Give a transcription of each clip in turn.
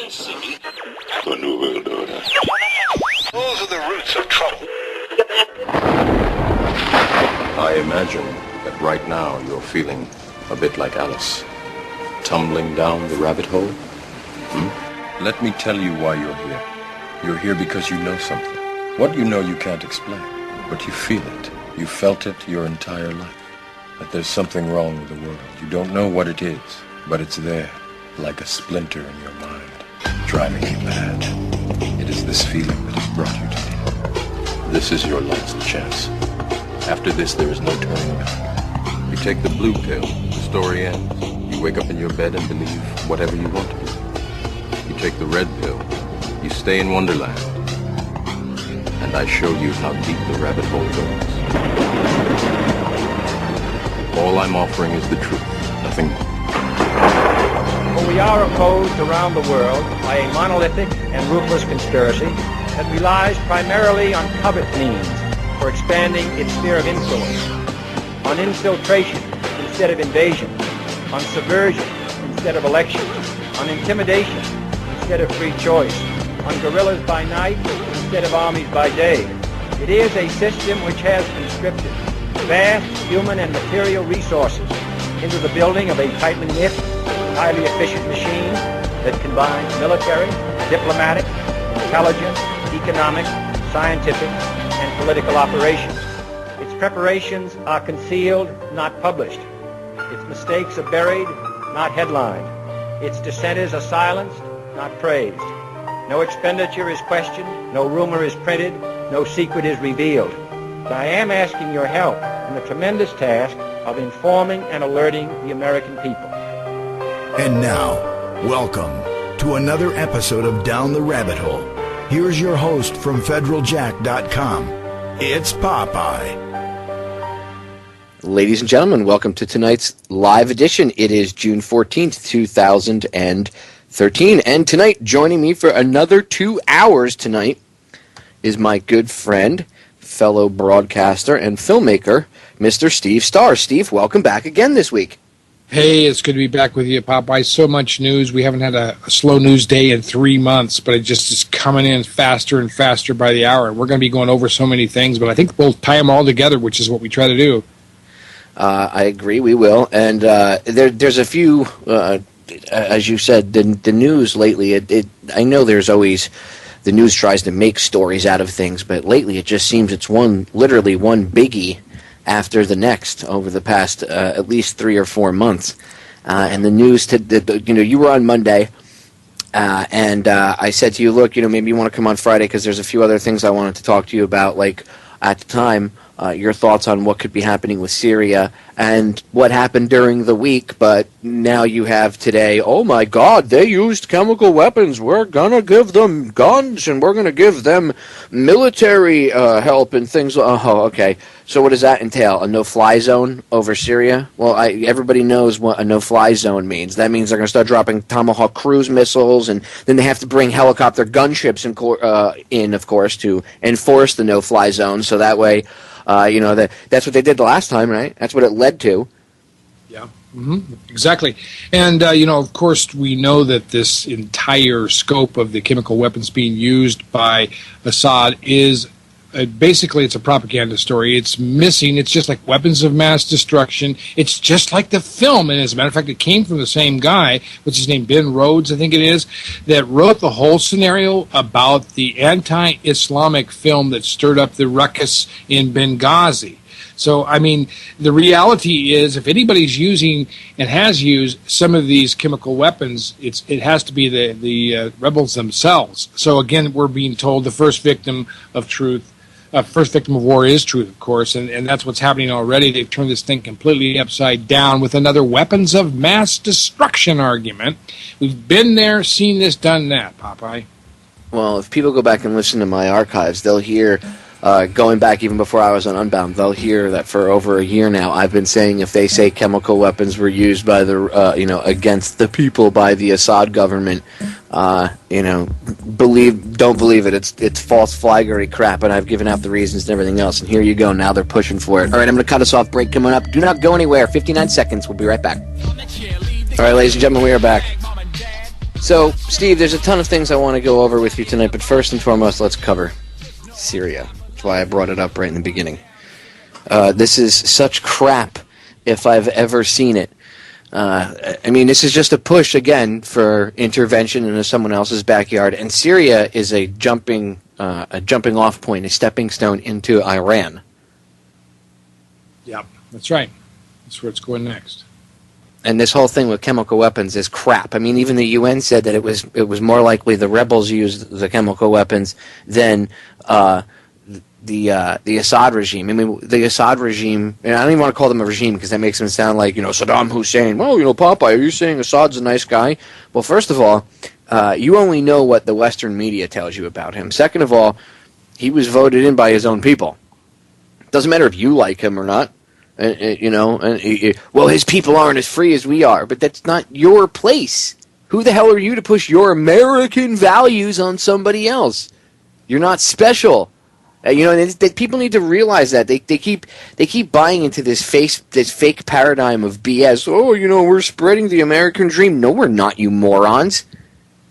Those are the roots of trouble. I imagine that right now you're feeling a bit like Alice, tumbling down the rabbit hole. Let me tell you why you're here. You're here because you know something. What you know you can't explain, but you feel it. You felt it your entire life. That there's something wrong with the world. You don't know what it is, but it's there, like a splinter in your mind, driving you mad. It is this feeling that has brought you to me. This is your last chance. After this, there is no turning back. You take the blue pill, the story ends. You wake up in your bed and believe whatever you want to believe. You take the red pill, you stay in Wonderland, and I show you how deep the rabbit hole goes. All I'm offering is the truth, nothing more. For we are opposed around the world by a monolithic and ruthless conspiracy that relies primarily on covert means for expanding its sphere of influence, on infiltration instead of invasion, on subversion instead of election, on intimidation instead of free choice, on guerrillas by night instead of armies by day. It is a system which has conscripted vast human and material resources into the building of a tightly knit, highly efficient machine that combines military, diplomatic, intelligence, economic, scientific, and political operations. Its preparations are concealed, not published. Its mistakes are buried, not headlined. Its dissenters are silenced, not praised. No expenditure is questioned, no rumor is printed, no secret is revealed. But I am asking your help in the tremendous task of informing and alerting the American people. And now, welcome to another episode of Down the Rabbit Hole. Here's your host from federaljack.com. It's Popeye. Ladies and gentlemen, welcome to tonight's live edition. It is June 14th, 2013. And tonight, joining me for another 2 hours tonight is my good friend, fellow broadcaster and filmmaker, Mr. Steve Starr. Steve, welcome back again this week. Hey, it's good to be back with you, Popeye. So much news. We haven't had a slow news day in 3 months, but it just is coming in faster and faster by the hour. We're going to be going over so many things, but I think we'll tie them all together, which is what we try to do. I agree, we will. And there's a few, as you said, the news lately, I know there's always, the news tries to make stories out of things, but lately it just seems it's literally one biggie after the next over the past at least 3 or 4 months. And the news, you were on Monday, and I said to you, look, maybe you want to come on Friday because there's a few other things I wanted to talk to you about, like at the time, your thoughts on what could be happening with Syria and what happened during the week, but now you have today, oh my God, they used chemical weapons. We're going to give them guns and we're going to give them military help and things. Oh, okay. So what does that entail? A no-fly zone over Syria? Well, everybody knows what a no-fly zone means. That means they're going to start dropping Tomahawk cruise missiles, and then they have to bring helicopter gunships in, of course, to enforce the no-fly zone. So that way, that's what they did the last time, right? That's what it led to. Yeah, exactly. And, of course, we know that this entire scope of the chemical weapons being used by Assad is basically it's a propaganda story. It's missing. It's just like weapons of mass destruction. It's just like the film. And as a matter of fact, it came from the same guy, what's his name, Ben Rhodes, I think it is, that wrote the whole scenario about the anti-Islamic film that stirred up the ruckus in Benghazi. So, I mean, the reality is if anybody's using and has used some of these chemical weapons, it has to be the rebels themselves. So, again, we're being told the first victim of war is truth, of course, and that's what's happening already. They've turned this thing completely upside down with another weapons of mass destruction argument. We've been there, seen this, done that, Popeye. Well, if people go back and listen to my archives, they'll hear, going back even before I was on Unbound, they'll hear that for over a year now I've been saying if they say chemical weapons were used by against the people by the Assad government, don't believe it. It's false flaggery crap, and I've given out the reasons and everything else, and here you go. Now they're pushing for it. All right, I'm going to cut us off. Break coming up. Do not go anywhere. 59 seconds. We'll be right back. All right, ladies and gentlemen, we are back. So, Steve, there's a ton of things I want to go over with you tonight, but first and foremost, let's cover Syria. That's why I brought it up right in the beginning. This is such crap if I've ever seen it. I mean, this is just a push, again, for intervention into someone else's backyard, and Syria is a jumping off point, a stepping stone into Iran. Yep, that's right. That's where it's going next. And this whole thing with chemical weapons is crap. I mean, even the UN said that it was more likely the rebels used the chemical weapons than the Assad regime. I mean, the Assad regime, and I don't even want to call them a regime because that makes them sound like, Saddam Hussein. Well, Popeye, are you saying Assad's a nice guy? Well, first of all, you only know what the Western media tells you about him. Second of all, he was voted in by his own people. Doesn't matter if you like him or not. Well, his people aren't as free as we are, but that's not your place. Who the hell are you to push your American values on somebody else? You're not special. People need to realize that they keep buying into this fake paradigm of BS. Oh, we're spreading the American dream. No, we're not, you morons.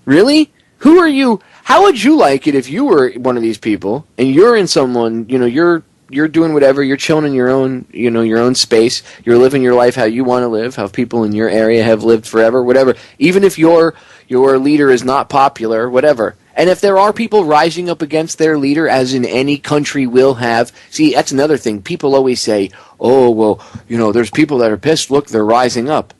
Really? Who are you? How would you like it if you were one of these people and you're in someone, you're doing whatever, you're chilling in your own space, you're living your life how you want to live, how people in your area have lived forever, whatever. Even if your leader is not popular, whatever. And if there are people rising up against their leader, as in any country will have, see, that's another thing. People always say, oh, well, there's people that are pissed, look, they're rising up.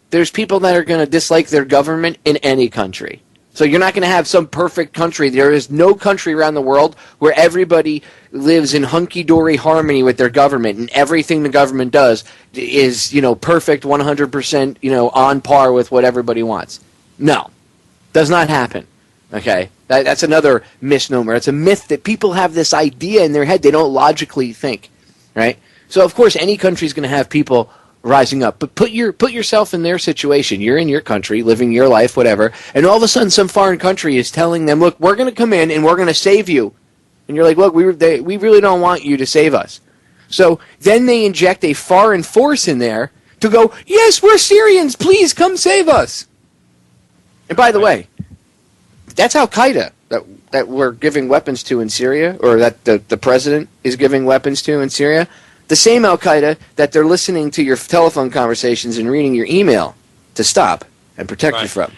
There's people that are going to dislike their government in any country. So you're not going to have some perfect country. There is no country around the world where everybody lives in hunky-dory harmony with their government, and everything the government does is, perfect, 100%, on par with what everybody wants. No, does not happen. Okay, that's another misnomer. It's a myth that people have this idea in their head. They don't logically think, right? So of course, any country is going to have people rising up, but put yourself in their situation. You're in your country, living your life, whatever, and all of a sudden some foreign country is telling them, look, we're going to come in and we're going to save you. And you're like, look, we really don't want you to save us. So then they inject a foreign force in there to go, yes, we're Syrians, please come save us. And by the way, that's al-Qaeda that we're giving weapons to in Syria, or that the president is giving weapons to in Syria. The same al-Qaeda that they're listening to your telephone conversations and reading your email to stop and protect you from.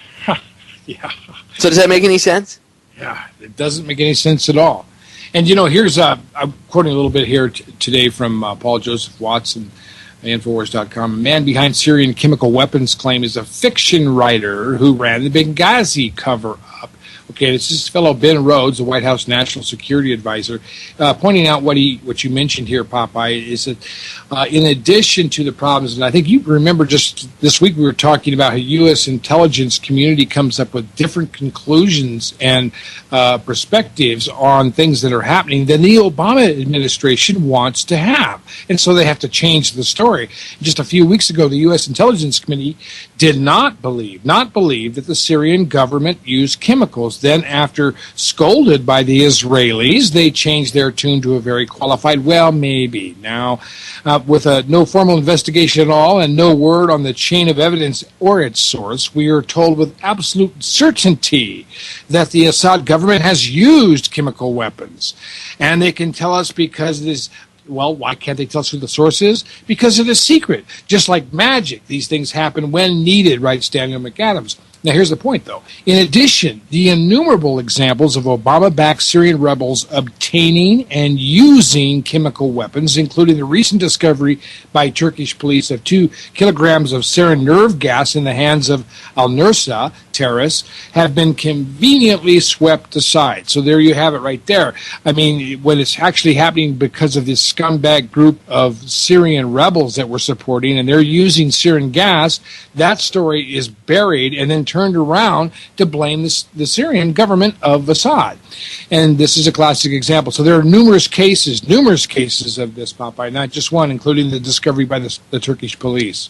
Yeah. So does that make any sense? Yeah, it doesn't make any sense at all. And, here's, I'm quoting a little bit here today from Paul Joseph Watson, Infowars.com. A man behind Syrian chemical weapons claim is a fiction writer who ran the Benghazi cover-up. Okay, this is fellow Ben Rhodes, the White House National Security Advisor, pointing out what you mentioned here, Popeye, is that in addition to the problems, and I think you remember just this week we were talking about how U.S. intelligence community comes up with different conclusions and perspectives on things that are happening than the Obama administration wants to have. And so they have to change the story. Just a few weeks ago, the U.S. Intelligence Committee did not believe that the Syrian government used chemicals. Then, after scolded by the Israelis, they changed their tune to a very qualified, well, maybe. Now, with no formal investigation at all and no word on the chain of evidence or its source, we are told with absolute certainty that the Assad government has used chemical weapons. And they can tell us because it is... Well, why can't they tell us who the source is? Because it is secret. Just like magic, these things happen when needed, writes Daniel McAdams. Now, here's the point, though. In addition, the innumerable examples of Obama-backed Syrian rebels obtaining and using chemical weapons, including the recent discovery by Turkish police of 2 kilograms of sarin nerve gas in the hands of al-Nusra terrorists, have been conveniently swept aside. So there you have it right there. I mean, when it's actually happening because of this scumbag group of Syrian rebels that we're supporting, and they're using sarin gas, that story is buried and then turned around to blame the Syrian government of Assad. And this is a classic example. So there are numerous cases of this, Popeye, not just one, including the discovery by the Turkish police.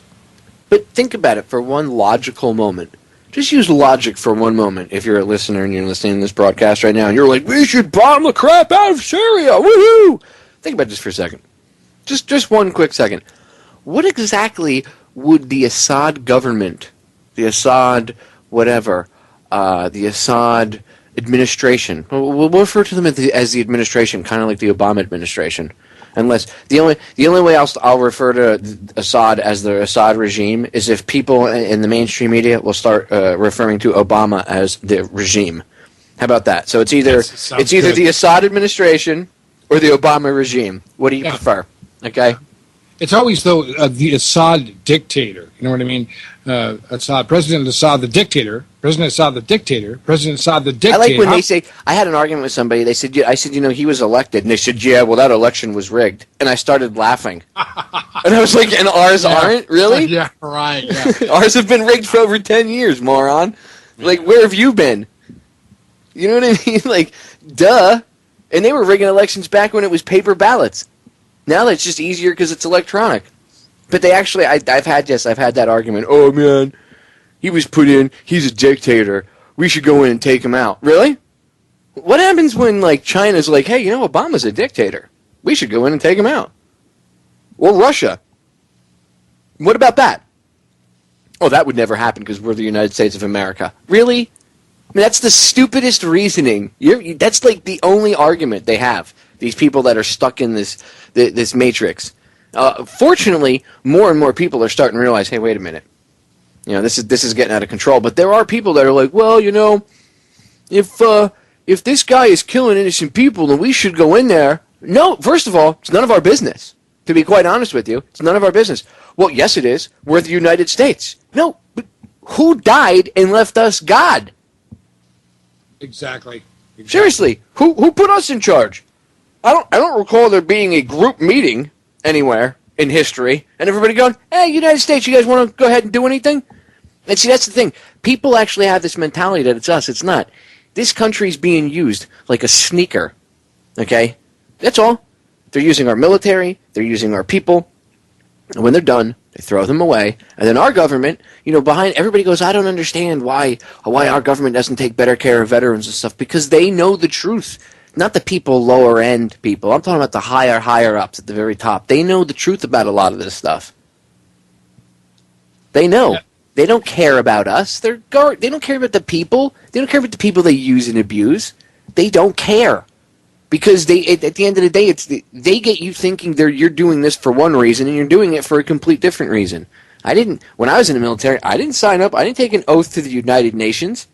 But think about it for one logical moment. Just use logic for one moment if you're a listener and you're listening to this broadcast right now and you're like, we should bomb the crap out of Syria, woohoo! Think about this for a second. Just one quick second. What exactly would the Assad government, the Assad whatever, the Assad administration. We'll refer to them as the administration, kind of like the Obama administration. Unless the only way I'll refer to Assad as the Assad regime is if people in the mainstream media will start referring to Obama as the regime. How about that? So it's either the Assad administration or the Obama regime. What do you prefer? Okay. It's always, though, the Assad dictator. You know what I mean? President Assad the dictator, President Assad the dictator, President Assad the dictator. I like when they say, I had an argument with somebody, I said, he was elected. And they said, yeah, well, that election was rigged. And I started laughing. And I was like, and ours aren't? Really? Yeah, right. Yeah. Ours have been rigged for over 10 years, moron. Like, where have you been? You know what I mean? Like, duh. And they were rigging elections back when it was paper ballots. Now it's just easier because it's electronic. But they actually, I've had that argument. Oh, man, he was put in. He's a dictator. We should go in and take him out. Really? What happens when, like, China's like, hey, Obama's a dictator. We should go in and take him out. Or Russia. What about that? Oh, that would never happen because we're the United States of America. Really? I mean, that's the stupidest reasoning. That's like the only argument they have. These people that are stuck in this matrix. Fortunately, more and more people are starting to realize, hey, wait a minute. This is getting out of control. But there are people that are like, well, if this guy is killing innocent people, then we should go in there. No, first of all, it's none of our business. To be quite honest with you, it's none of our business. Well, yes, it is. We're the United States. No, but who died and left us God? Exactly. Seriously, who put us in charge? I don't recall there being a group meeting anywhere in history and everybody going, hey, United States, you guys want to go ahead and do anything? And see, that's the thing. People actually have this mentality that it's us. It's not. This country's being used like a sneaker. Okay? That's all. They're using our military. They're using our people. And when they're done, they throw them away. And then our government, behind everybody goes, I don't understand why our government doesn't take better care of veterans and stuff. Because they know the truth. Not the people, lower end people. I'm talking about the higher ups at the very top. They know the truth about a lot of this stuff. They know. Yeah. They don't care about us. They don't care about the people. They don't care about the people they use and abuse. They don't care. Because at the end of the day, they get you thinking you're doing this for one reason and you're doing it for a complete different reason. When I was in the military, I didn't sign up. I didn't take an oath to the United Nations.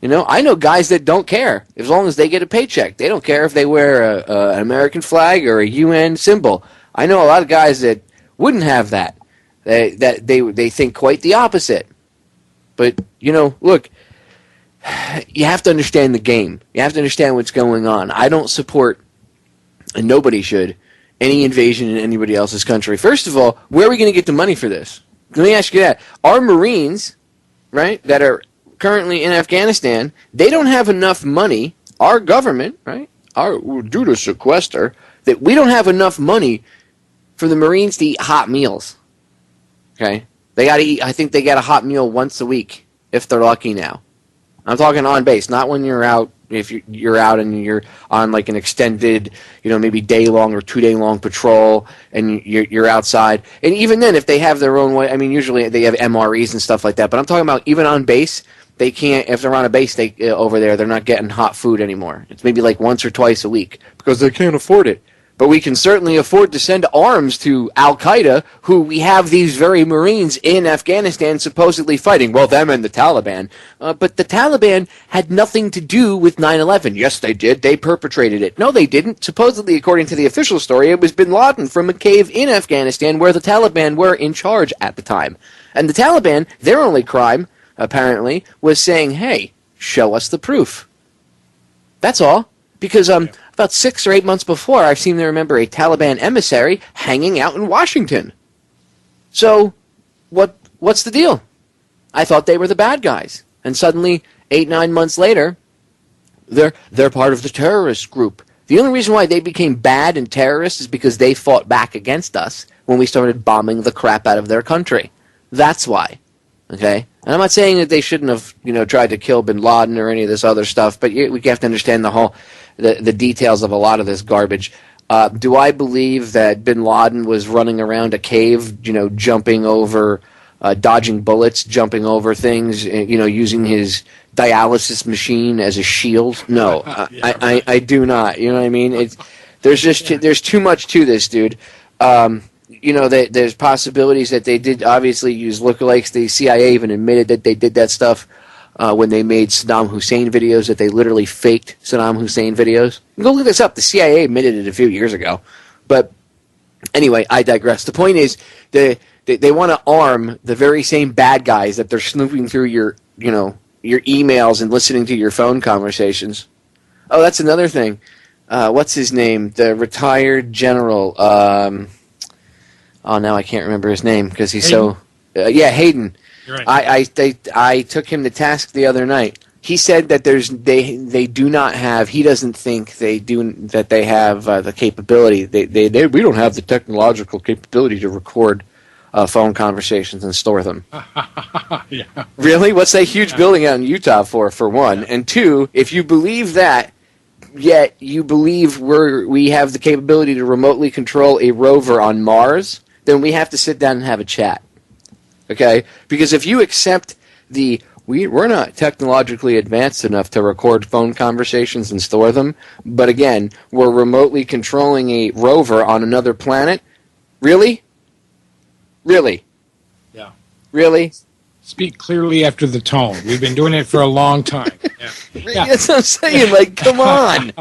I know guys that don't care as long as they get a paycheck. They don't care if they wear an American flag or a UN symbol. I know a lot of guys that wouldn't have that. They think quite the opposite. But, look, you have to understand the game. You have to understand what's going on. I don't support, and nobody should, any invasion in anybody else's country. First of all, where are we going to get the money for this? Let me ask you that. Our Marines, right, that are currently in Afghanistan, they don't have enough money. Our government, right, due to sequester, that we don't have enough money for the Marines to eat hot meals. Okay? They got to eat, I think they get a hot meal once a week, if they're lucky now. I'm talking on base, not when you're out, if you're out and you're on like an extended, maybe day-long or 2-day-long patrol and you're outside. And even then, if they have their own way, usually they have MREs and stuff like that, but I'm talking about even on base, they can't, if they're on a base over there, they're not getting hot food anymore. It's maybe like once or twice a week because they can't afford it. But we can certainly afford to send arms to al-Qaeda, who we have these very Marines in Afghanistan supposedly fighting. Well, them and the Taliban. But the Taliban had nothing to do with 9/11. Yes, they did. They perpetrated it. No, they didn't. Supposedly, according to the official story, it was bin Laden from a cave in Afghanistan where the Taliban were in charge at the time. And the Taliban, their only crime, apparently, was saying, hey, show us the proof. That's all. Because about 6 or 8 months before, I seem to remember a Taliban emissary hanging out in Washington. So, what's the deal? I thought they were the bad guys. And suddenly, 8-9 months later, they're part of the terrorist group. The only reason why they became bad and terrorists is because they fought back against us when we started bombing the crap out of their country. That's why. Okay? And I'm not saying that they shouldn't have, tried to kill bin Laden or any of this other stuff, but we have to understand the details of a lot of this garbage. Do I believe that bin Laden was running around a cave, jumping over dodging bullets, jumping over things, using his dialysis machine as a shield. No, I do not. You know what I mean? There's too much to this, dude. There's possibilities that they did obviously use lookalikes. The CIA even admitted that they did that stuff when they made Saddam Hussein videos, that they literally faked Saddam Hussein videos. Go look this up. The CIA admitted it a few years ago. But anyway, I digress. The point is they want to arm the very same bad guys that they're snooping through your emails and listening to your phone conversations. Oh, that's another thing. What's his name? The retired general. Now I can't remember his name because he's Hayden? Hayden. You're right. I took him to task the other night. He said that they do not have. He doesn't think they have the capability. We don't have the technological capability to record phone conversations and store them. Yeah. Really? What's that huge building out in Utah for one? And two, if you believe that, yet you believe we have the capability to remotely control a rover on Mars, then we have to sit down and have a chat. Okay? Because if you accept we're not technologically advanced enough to record phone conversations and store them, but again, we're remotely controlling a rover on another planet, really? Really? Yeah. Really? Speak clearly after the tone. We've been doing it for a long time. Yeah. That's what I'm saying. Like, come on.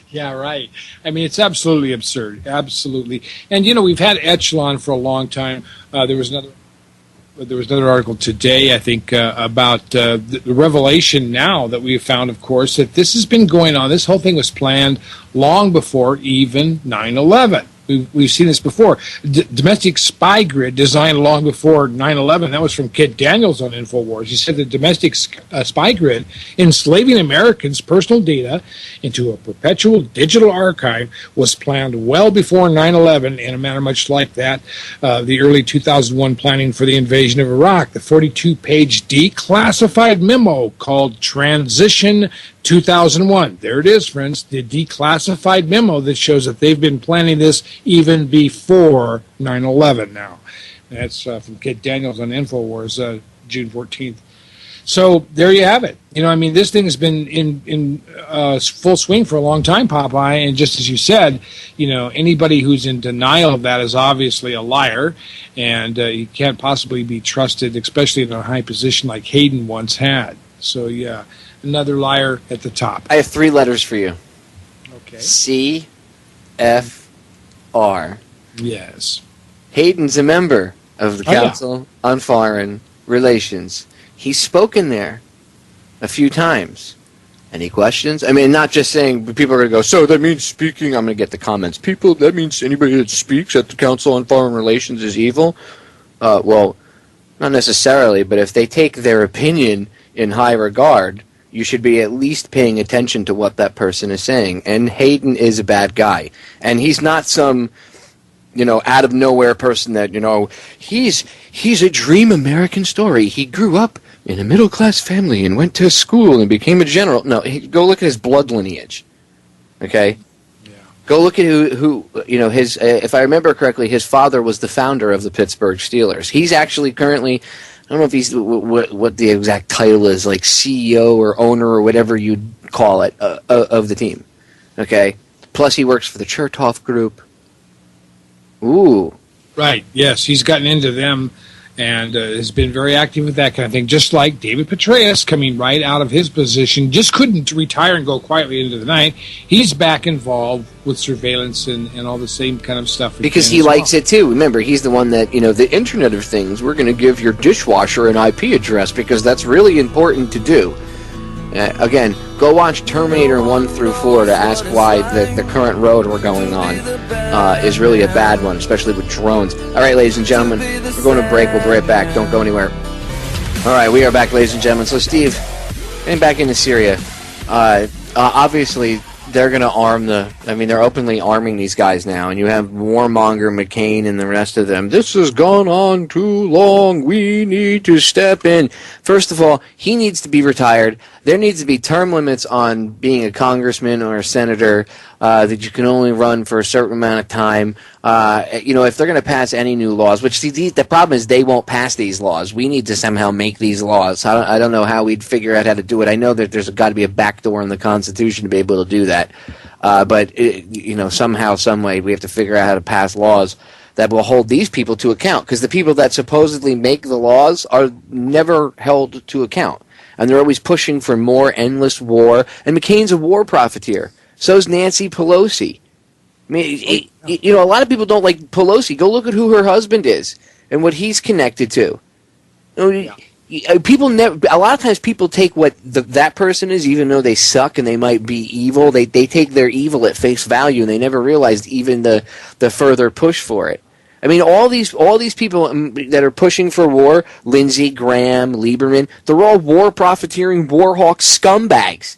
Yeah, right. I mean, it's absolutely absurd. Absolutely. And, we've had Echelon for a long time. There was another article today, I think, about the revelation now that we have found, of course, that this has been going on. This whole thing was planned long before even 9/11. We've seen this before. Domestic spy grid designed long before 9/11. That was from Kit Daniels on InfoWars. He said the domestic spy grid enslaving Americans' personal data into a perpetual digital archive was planned well before 9/11 in a manner much like that, the early 2001 planning for the invasion of Iraq. The 42-page declassified memo called Transition 2001. There it is, friends, the declassified memo that shows that they've been planning this even before 9/11 now. That's from Kit Daniels on InfoWars, June 14th. So there you have it. This thing has been in full swing for a long time, Popeye, and just as you said, anybody who's in denial of that is obviously a liar, and you can't possibly be trusted, especially in a high position like Hayden once had. So, yeah. Another liar at the top. I have 3 letters for you. Okay. CFR. Yes. Hayden's a member of the Council on Foreign Relations. He's spoken there a few times. Any questions? I mean, not just saying, people are going to go, so that means speaking, I'm going to get the comments. That means anybody that speaks at the Council on Foreign Relations is evil? Well, not necessarily, but if they take their opinion in high regard, you should be at least paying attention to what that person is saying. And Hayden is a bad guy. And he's not some, out of nowhere person that, he's a dream American story. He grew up in a middle class family and went to school and became a general. No, go look at his blood lineage. Okay? Yeah. Go look at who his, if I remember correctly, his father was the founder of the Pittsburgh Steelers. He's actually currently, I don't know if he's what the exact title is, like CEO or owner or whatever you'd call it, of the team. Okay? Plus he works for the Chertoff Group. Ooh. Right, yes. He's gotten into them and has been very active with that kind of thing, just like David Petraeus coming right out of his position, just couldn't retire and go quietly into the night. He's back involved with surveillance and all the same kind of stuff. Because he likes it too. Remember, he's the one that, the Internet of Things, we're going to give your dishwasher an IP address because that's really important to do. Again, go watch Terminator 1 through 4 to ask why the current road we're going on is really a bad one, especially with drones. All right, ladies and gentlemen, we're going to break. We'll be right back. Don't go anywhere. All right, we are back, ladies and gentlemen. So, Steve, getting back into Syria, obviously they're going to arm they're openly arming these guys now, and you have warmonger McCain and the rest of them. This has gone on too long. We need to step in. First of all, he needs to be retired. There needs to be term limits on being a congressman or a senator, that you can only run for a certain amount of time. if they're going to pass any new laws, which the problem is they won't pass these laws. We need to somehow make these laws. I don't know how we'd figure out how to do it. I know that there's got to be a backdoor in the Constitution to be able to do that. But somehow, some way, we have to figure out how to pass laws that will hold these people to account, because the people that supposedly make the laws are never held to account. And they're always pushing for more endless war. And McCain's a war profiteer. So's Nancy Pelosi. I mean, a lot of people don't like Pelosi. Go look at who her husband is and what he's connected to. People never. A lot of times, people take what that person is, even though they suck and they might be evil. They take their evil at face value, and they never realized even the further push for it. I mean, all these people that are pushing for war, Lindsey Graham, Lieberman, they're all war profiteering, war hawk scumbags.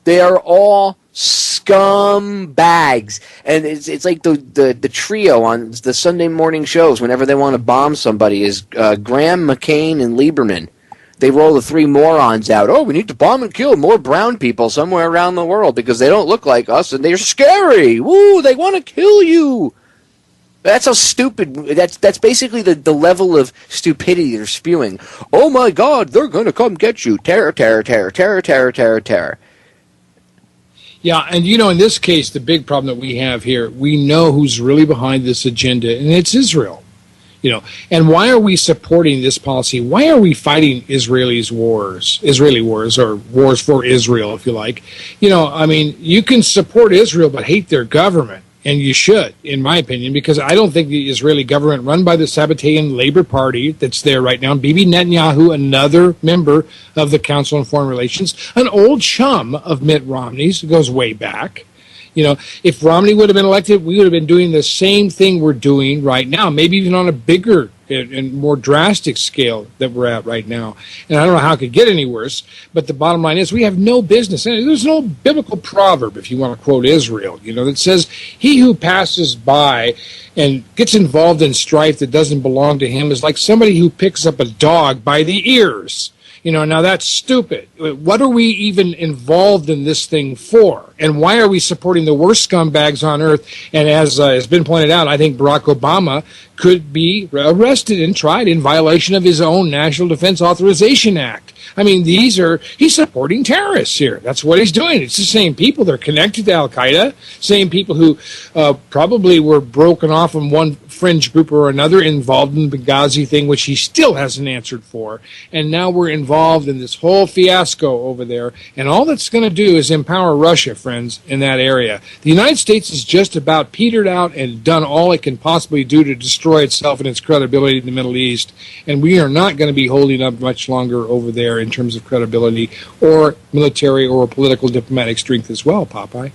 They are all scumbags, and it's like the trio on the Sunday morning shows whenever they want to bomb somebody is Graham, McCain, and Lieberman. They roll the three morons out. Oh, we need to bomb and kill more brown people somewhere around the world because they don't look like us and they're scary. Woo! They want to kill you. That's how stupid. That's basically the level of stupidity they're spewing. Oh my God, they're going to come get you. Terror, terror, terror, terror, terror, terror, terror. Yeah, and in this case, the big problem that we have here, we know who's really behind this agenda, and it's Israel. And why are we supporting this policy? Why are we fighting Israeli wars, or wars for Israel, if you like? You can support Israel but hate their government. And you should, in my opinion, because I don't think the Israeli government run by the Sabbatean Labor Party that's there right now, Bibi Netanyahu, another member of the Council on Foreign Relations, an old chum of Mitt Romney's, goes way back. If Romney would have been elected, we would have been doing the same thing we're doing right now, maybe even on a bigger and more drastic scale that we're at right now. And I don't know how it could get any worse, but the bottom line is we have no business. And there's an old biblical proverb, if you want to quote Israel, that says, he who passes by and gets involved in strife that doesn't belong to him is like somebody who picks up a dog by the ears. Now that's stupid. What are we even involved in this thing for? And why are we supporting the worst scumbags on earth? And as has been pointed out, I think Barack Obama could be arrested and tried in violation of his own National Defense Authorization Act. I mean, he's supporting terrorists here. That's what he's doing. It's the same people. They're connected to al-Qaeda, same people who probably were broken off from one fringe group or another, involved in the Benghazi thing, which he still hasn't answered for. And now we're involved in this whole fiasco over there. And all that's going to do is empower Russia, friends, in that area. The United States is just about petered out and done all it can possibly do to destroy itself and its credibility in the Middle East. And we are not going to be holding up much longer over there in terms of credibility or military or political diplomatic strength as well, Popeye.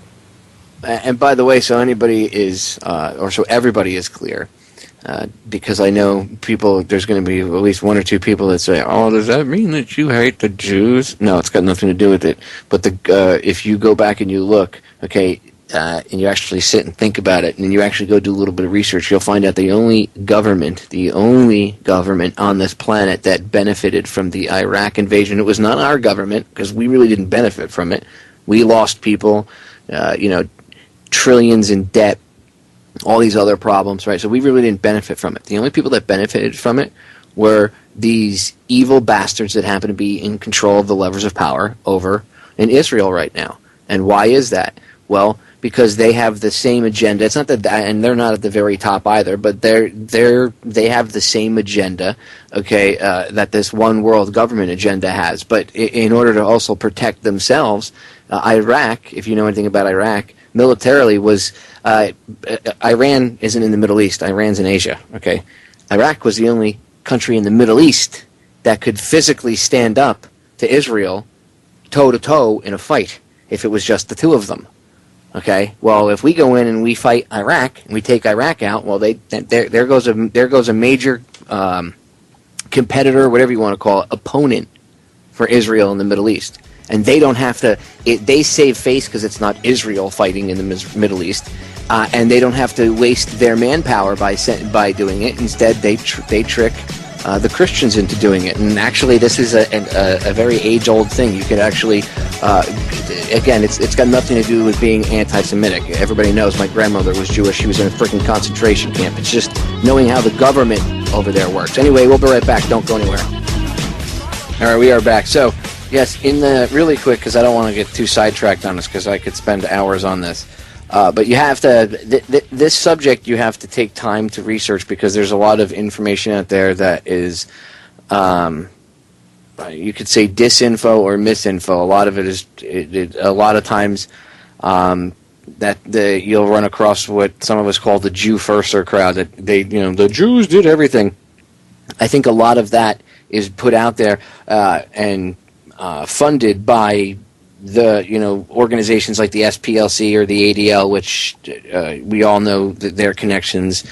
And by the way, so everybody is clear, because I know there's going to be at least one or two people that say, oh, does that mean that you hate the Jews? No, it's got nothing to do with it. But if you go back and you look, and you actually sit and think about it, and you actually go do a little bit of research, you'll find out the only government on this planet that benefited from the Iraq invasion, it was not our government, because we really didn't benefit from it. We lost people, trillions in debt, all these other problems, right? So we really didn't benefit from it. The only people that benefited from it were these evil bastards that happen to be in control of the levers of power over in Israel right now. And why is that? Well, because they have the same agenda. It's not that, and they're not at the very top either, but they have the same agenda, that this one world government agenda has. But in order to also protect themselves, Iraq, if you know anything about Iraq, militarily was Iran isn't in the Middle East. Iran's in Asia. Iraq was the only country in the Middle East that could physically stand up to Israel toe to toe in a fight if it was just the two of them. Well, if we go in and we fight Iraq and we take Iraq out, well, there goes a major competitor, whatever you want to call it, opponent for Israel in the Middle East. And they don't have to. They save face because it's not Israel fighting in the Middle East, and they don't have to waste their manpower by doing it. Instead, they trick the Christians into doing it. And actually, this is a very age-old thing. You could actually again, it's got nothing to do with being anti-Semitic. Everybody knows my grandmother was Jewish. She was in a freaking concentration camp. It's just knowing how the government over there works. Anyway, we'll be right back. Don't go anywhere. All right, we are back. So, yes, really quick, because I don't want to get too sidetracked on this, because I could spend hours on this. But you have to, this subject you have to take time to research, because there's a lot of information out there that is, you could say disinfo or misinfo. A lot of it is, a lot of times, you'll run across what some of us call the Jew firster crowd, that the Jews did everything. I think a lot of that is put out there and funded by the organizations like the SPLC or the ADL, which we all know that their connections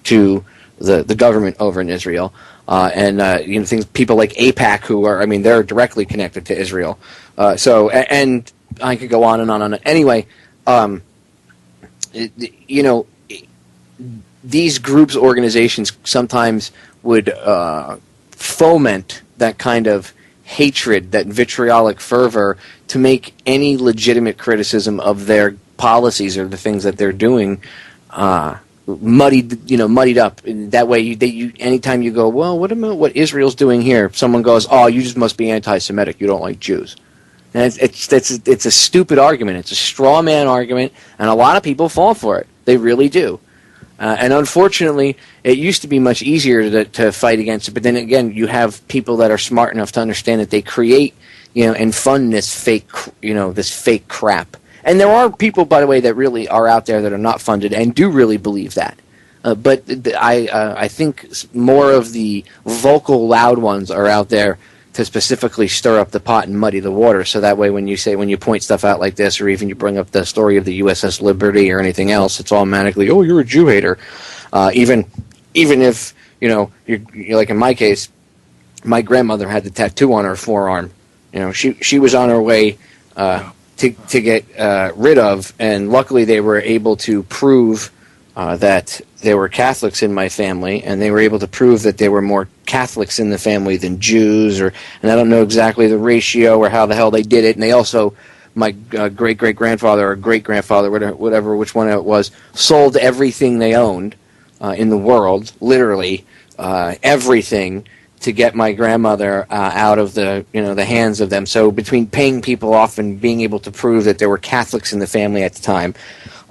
to the government over in Israel, and people like AIPAC, who are, they're directly connected to Israel. So and I could go on and on and on. Anyway, these groups, organizations sometimes would foment that kind of hatred, that vitriolic fervor, to make any legitimate criticism of their policies or the things that they're doing muddied up. And that way, anytime you go, well, what about what Israel's doing here? Someone goes, oh, you just must be anti-Semitic. You don't like Jews. And it's a stupid argument. It's a straw man argument, and a lot of people fall for it. They really do. And unfortunately, it used to be much easier to fight against it. But then again, you have people that are smart enough to understand that they create, and fund this fake crap. And there are people, by the way, that really are out there that are not funded and do really believe that. But I think more of the vocal, loud ones are out there to specifically stir up the pot and muddy the water. So that way, when you point stuff out like this, or even you bring up the story of the USS Liberty or anything else, it's automatically, oh, you're a Jew hater. Even if you're like in my case, my grandmother had the tattoo on her forearm. She was on her way to get rid of, and luckily they were able to prove that there were Catholics in my family, and they were able to prove that there were more Catholics in the family than Jews, and I don't know exactly the ratio or how the hell they did it. And they also, my great-great-grandfather or great-grandfather, whatever, which one it was, sold everything they owned in the world, literally everything, to get my grandmother out of the hands of them. So between paying people off and being able to prove that there were Catholics in the family at the time,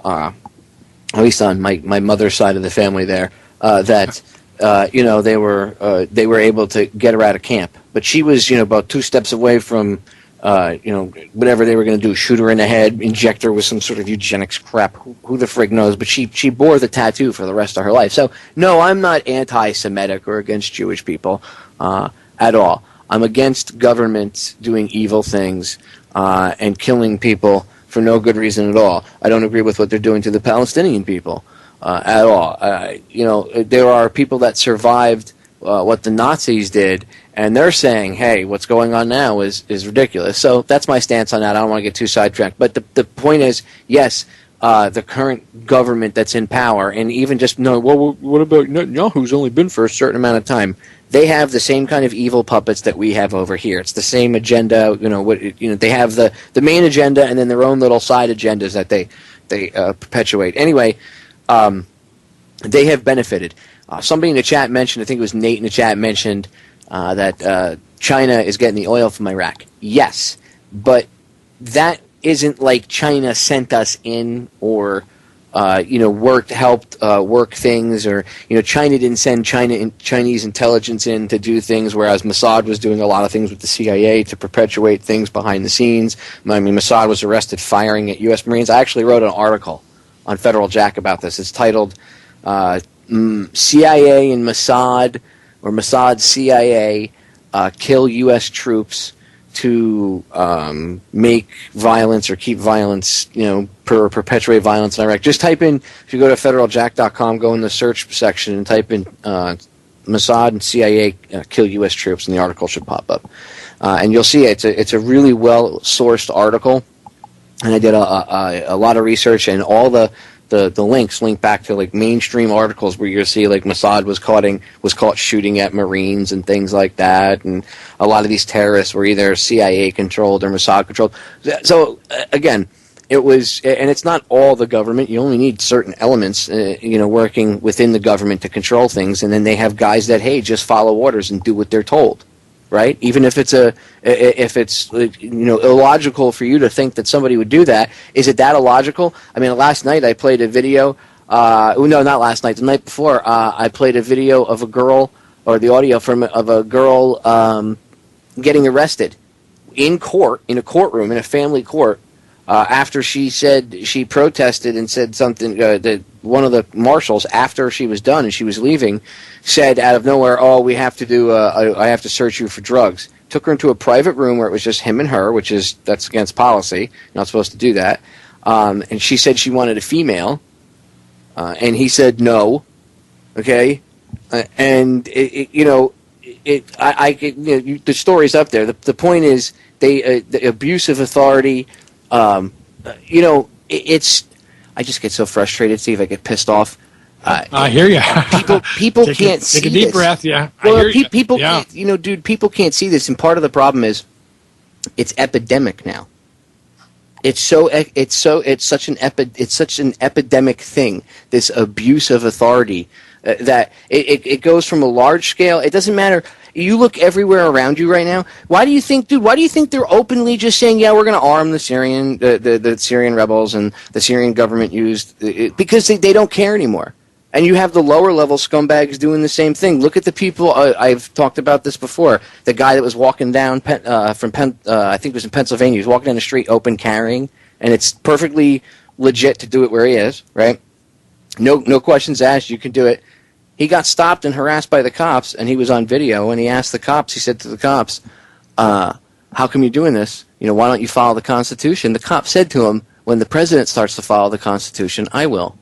at least on my mother's side of the family there, that they were able to get her out of camp. But she was about 2 steps away from whatever they were going to do, shoot her in the head, inject her with some sort of eugenics crap. Who the frig knows? But she bore the tattoo for the rest of her life. So no, I'm not anti-Semitic or against Jewish people at all. I'm against governments doing evil things and killing people for no good reason at all. I don't agree with what they're doing to the Palestinian people at all. There are people that survived what the Nazis did, and they're saying, hey, what's going on now is ridiculous. So that's my stance on that. I don't want to get too sidetracked. But the point is, yes, the current government that's in power, and even just, no, well, what about Netanyahu's only been for a certain amount of time? They have the same kind of evil puppets that we have over here. It's the same agenda. They have the main agenda and then their own little side agendas that they perpetuate. Anyway, they have benefited. Somebody in the chat mentioned, I think it was Nate in the chat mentioned that China is getting the oil from Iraq. Yes, but that isn't like China sent us in or helped work things, or China didn't send Chinese intelligence in to do things, whereas Mossad was doing a lot of things with the CIA to perpetuate things behind the scenes. Mossad was arrested firing at U.S. Marines. I actually wrote an article on Federal Jack about this. It's titled CIA and Mossad, or Mossad CIA kill U.S. troops to make violence or keep violence, perpetuate violence in Iraq. Just type in, if you go to federaljack.com, go in the search section and type in Mossad and CIA kill U.S. troops, and the article should pop up. And you'll see it's a really well-sourced article, and I did a lot of research, and all the the links link back to like mainstream articles where you see like Mossad was caught shooting at Marines and things like that, and a lot of these terrorists were either CIA controlled or Mossad controlled. So again, it was, and it's not all the government. You only need certain elements, working within the government to control things, and then they have guys that just follow orders and do what they're told. Right, even if it's illogical for you to think that somebody would do that, is it that illogical? I mean, last night I played a video. No, not last night. The night before, I played a video of a girl, or the audio of a girl getting arrested in court, in a courtroom, in a family court, after she said she protested and said something. That one of the marshals, after she was done and she was leaving, said out of nowhere, "Oh, we have to do. I have to search you for drugs." Took her into a private room where it was just him and her, that's against policy. You're not supposed to do that. And she said she wanted a female, and he said no. Okay, and the story's up there. The point is, the abuse of authority. It's. I just get so frustrated, Steve. I get pissed off. I hear you. People can't see this. Take a deep breath, yeah. Well, people can't, dude, people can't see this, and part of the problem is it's epidemic now. It's such an epidemic thing, this abuse of authority, that it goes from a large scale. It doesn't matter. You look everywhere around you right now. Why do you think they're openly just saying, yeah, we're going to arm the Syrian rebels and the Syrian government because they don't care anymore. And you have the lower level scumbags doing the same thing. Look at the people. I've talked about this before. The guy that was walking down I think it was in Pennsylvania. He was walking down the street open carrying, and it's perfectly legit to do it where he is, right? No questions asked. You can do it. He got stopped and harassed by the cops, and he was on video, and he asked the cops, he said to the cops, how come you're doing this? Why don't you follow the Constitution? The cop said to him, when the president starts to follow the Constitution, I will.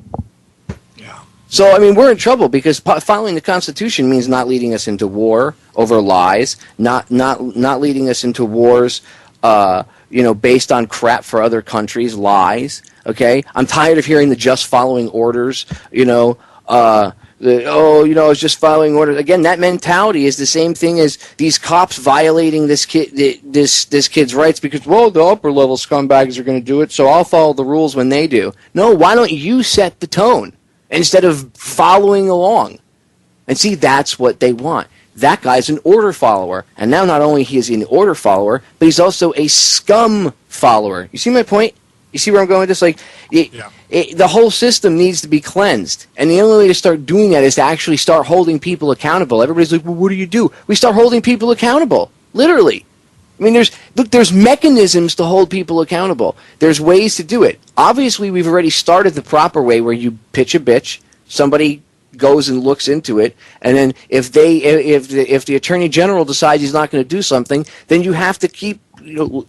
Yeah. So, I mean, we're in trouble because following the Constitution means not leading us into war over lies, not leading us into wars, based on crap for other countries, lies, okay? I'm tired of hearing the just following orders, I was just following orders. Again, that mentality is the same thing as these cops violating this kid's rights because, the upper level scumbags are going to do it, so I'll follow the rules when they do. No, why don't you set the tone instead of following along? And see, that's what they want. That guy's an order follower, and now not only is he an order follower, but he's also a scum follower. You see my point? You see where I'm going with this? The whole system needs to be cleansed. And the only way to start doing that is to actually start holding people accountable. Everybody's like, well, what do? We start holding people accountable. Literally. I mean, there's mechanisms to hold people accountable. There's ways to do it. Obviously, we've already started the proper way where you pitch a bitch, somebody goes and looks into it, and then if the Attorney General decides he's not going to do something, then you have to keep,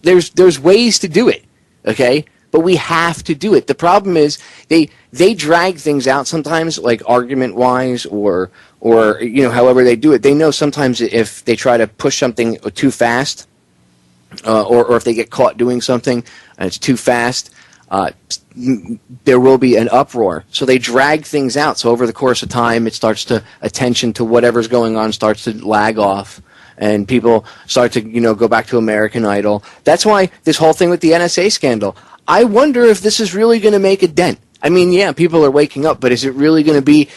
there's ways to do it, okay? But we have to do it. The problem is they drag things out sometimes, like argument-wise or however they do it. They know sometimes if they try to push something too fast, or if they get caught doing something and it's too fast, there will be an uproar. So they drag things out. So over the course of time, attention to whatever's going on starts to lag off. And people start to, go back to American Idol. That's why this whole thing with the NSA scandal, I wonder if this is really going to make a dent. I mean, yeah, people are waking up, but is it really going to be,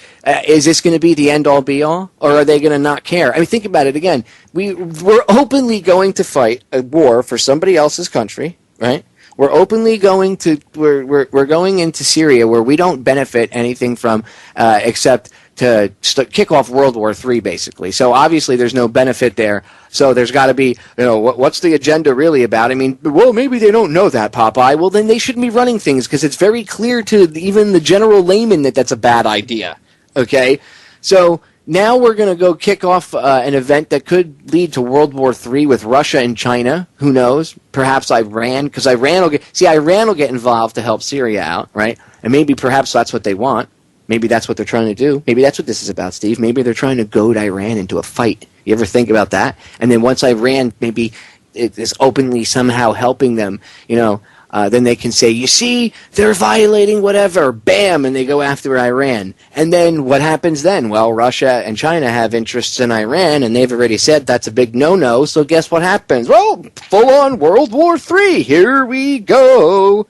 is this going to be the end-all, be-all? Or are they going to not care? I mean, think about it again. We're openly going to fight a war for somebody else's country, right? We're openly going to, we're going into Syria where we don't benefit anything from, except to kick off World War III, basically. So obviously there's no benefit there. So there's got to be, what's the agenda really about? I mean, well, maybe they don't know that, Popeye. Well, then they shouldn't be running things because it's very clear to even the general layman that that's a bad idea. Okay? So now we're going to go kick off an event that could lead to World War III with Russia and China. Who knows? Perhaps Iran, because Iran will get involved to help Syria out, right? And maybe perhaps that's what they want. Maybe that's what they're trying to do. Maybe that's what this is about, Steve. Maybe they're trying to goad Iran into a fight. You ever think about that? And then once Iran maybe is openly somehow helping them, then they can say, you see, they're violating whatever, bam, and they go after Iran. And then what happens then? Well, Russia and China have interests in Iran, and they've already said that's a big no-no, so guess what happens? Well, full-on World War III, here we go.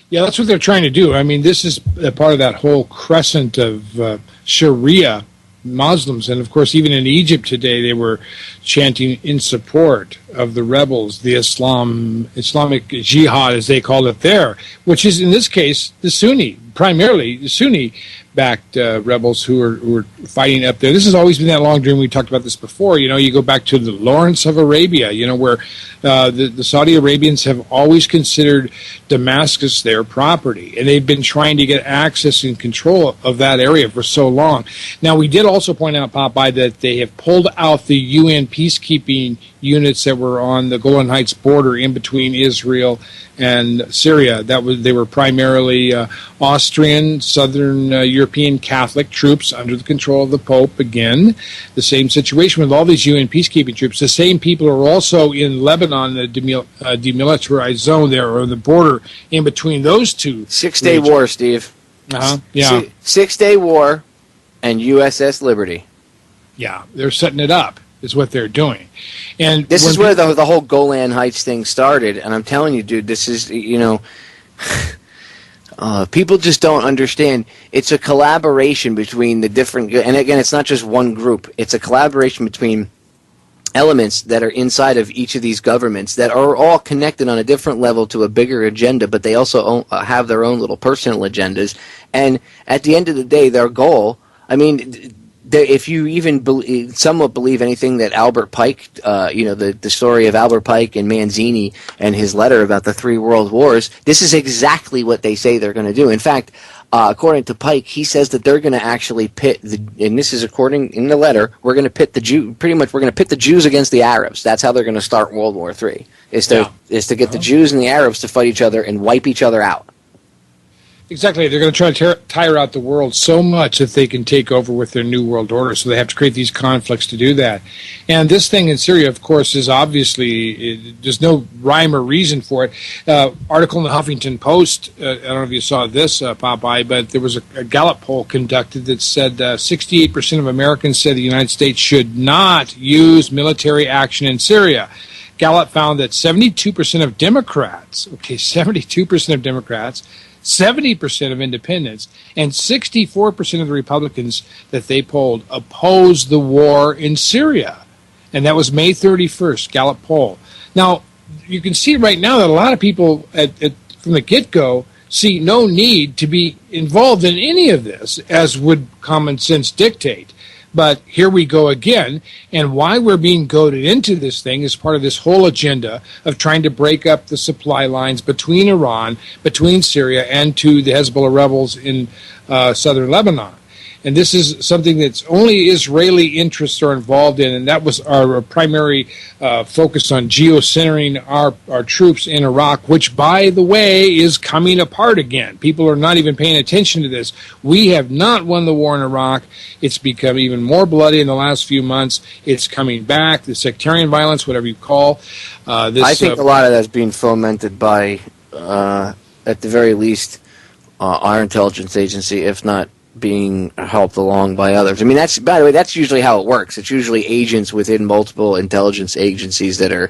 Yeah, that's what they're trying to do. I mean, this is a part of that whole crescent of Sharia Muslims. And, of course, even in Egypt today, they were chanting in support of the rebels, the Islamic Jihad, as they called it there, which is, in this case, the Sunni, primarily the Sunni-backed rebels who are fighting up there. This has always been that long dream. We talked about this before. You know, you go back to the Lawrence of Arabia, you know, where the Saudi Arabians have always considered Damascus their property, and they've been trying to get access and control of that area for so long. Now, we did also point out, Popeye, that they have pulled out the UN peacekeeping units that were on the Golan Heights border in between Israel and Syria. They were primarily Austrian, Southern European Catholic troops under the control of the Pope. Again, the same situation with all these UN peacekeeping troops. The same people are also in Lebanon, the demilitarized zone there, or the border in between those two. 6-day war, Steve. Yeah. 6-day war and USS Liberty. Yeah, they're setting it up, is what they're doing. And this is where the whole Golan Heights thing started, and I'm telling you, dude, this is, you know, people just don't understand. It's a collaboration between the different, and again, it's not just one group. It's a collaboration between elements that are inside of each of these governments that are all connected on a different level to a bigger agenda, but they also have their own little personal agendas. And at the end of the day, their goal, I mean, if you even somewhat believe anything that Albert Pike, the story of Albert Pike and Manzini and his letter about the 3 world wars, this is exactly what they say they're going to do. In fact, according to Pike, he says that they're going to actually pit and this is according in the letter, we're going to pit the Jews against the Arabs. That's how they're going to start World War III. Is to get the Jews and the Arabs to fight each other and wipe each other out. Exactly. They're going to try to tire out the world so much that they can take over with their new world order. So they have to create these conflicts to do that. And this thing in Syria, of course, is obviously, there's no rhyme or reason for it. Article in the Huffington Post, I don't know if you saw this, Popeye, but there was a Gallup poll conducted that said 68% of Americans said the United States should not use military action in Syria. Gallup found that 72% of Democrats, 72% of Democrats, 70% of independents, and 64% of the Republicans that they polled opposed the war in Syria. And that was May 31st, Gallup poll. Now, you can see right now that a lot of people from the get-go see no need to be involved in any of this, as would common sense dictate. But here we go again, and why we're being goaded into this thing is part of this whole agenda of trying to break up the supply lines between Iran, between Syria, and to the Hezbollah rebels in southern Lebanon. And this is something that's only Israeli interests are involved in, and that was our primary focus on geocentering our troops in Iraq, which, by the way, is coming apart again. People are not even paying attention to this. We have not won the war in Iraq. It's become even more bloody in the last few months. It's coming back, the sectarian violence, whatever you call this. I think a lot of that's being fomented by, at the very least, our intelligence agency, if not being helped along by others. I mean, that's, by the way, that's usually how it works. It's usually agents within multiple intelligence agencies that are,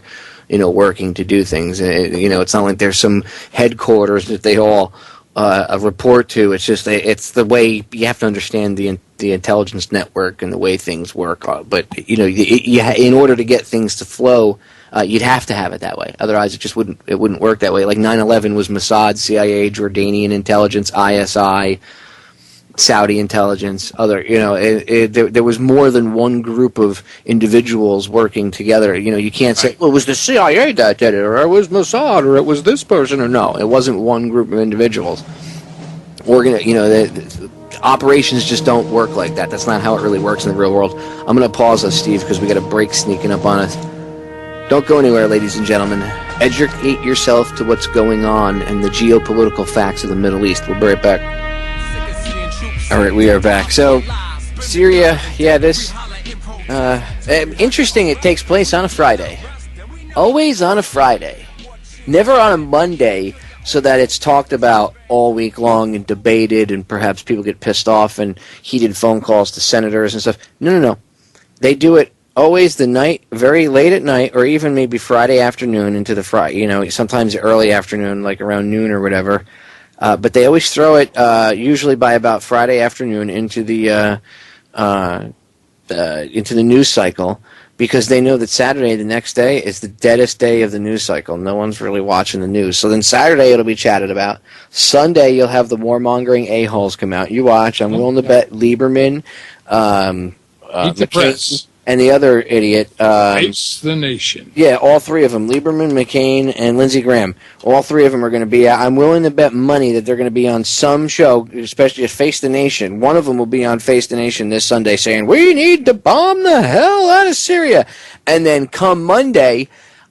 working to do things. It's not like there's some headquarters that they all report to. It's just it's the way you have to understand the intelligence network and the way things work. But in order to get things to flow, you'd have to have it that way. Otherwise, it wouldn't work that way. Like 9/11 was Mossad, CIA, Jordanian intelligence, ISI. Saudi intelligence, there was more than one group of individuals working together. You can't say, well, it was the CIA that did it, or it was Mossad, or it was this person, or no, it wasn't one group of individuals. The operations just don't work like that. That's not how it really works in the real world. I'm going to pause us, Steve, because we got a break sneaking up on us. Don't go anywhere, ladies and gentlemen. Educate yourself to what's going on and the geopolitical facts of the Middle East. We'll be right back. All right, we are back. So, Syria, interesting, it takes place on a Friday. Always on a Friday. Never on a Monday so that it's talked about all week long and debated and perhaps people get pissed off and heated phone calls to senators and stuff. No. They do it always the night, very late at night, or even maybe Friday afternoon into the Friday, sometimes early afternoon, like around noon or whatever. But they always throw it usually by about Friday afternoon into the news cycle, because they know that Saturday, the next day, is the deadest day of the news cycle. No one's really watching the news. So then Saturday it'll be chatted about. Sunday you'll have the warmongering a-holes come out. You watch. I'm willing to bet Lieberman, McCain, and the other idiot. Face the nation. Yeah, all three of them. Lieberman, McCain, and Lindsey Graham. All three of them are going to be out. I'm willing to bet money that they're going to be on some show, especially at Face the Nation. One of them will be on Face the Nation this Sunday saying, we need to bomb the hell out of Syria. And then come Monday,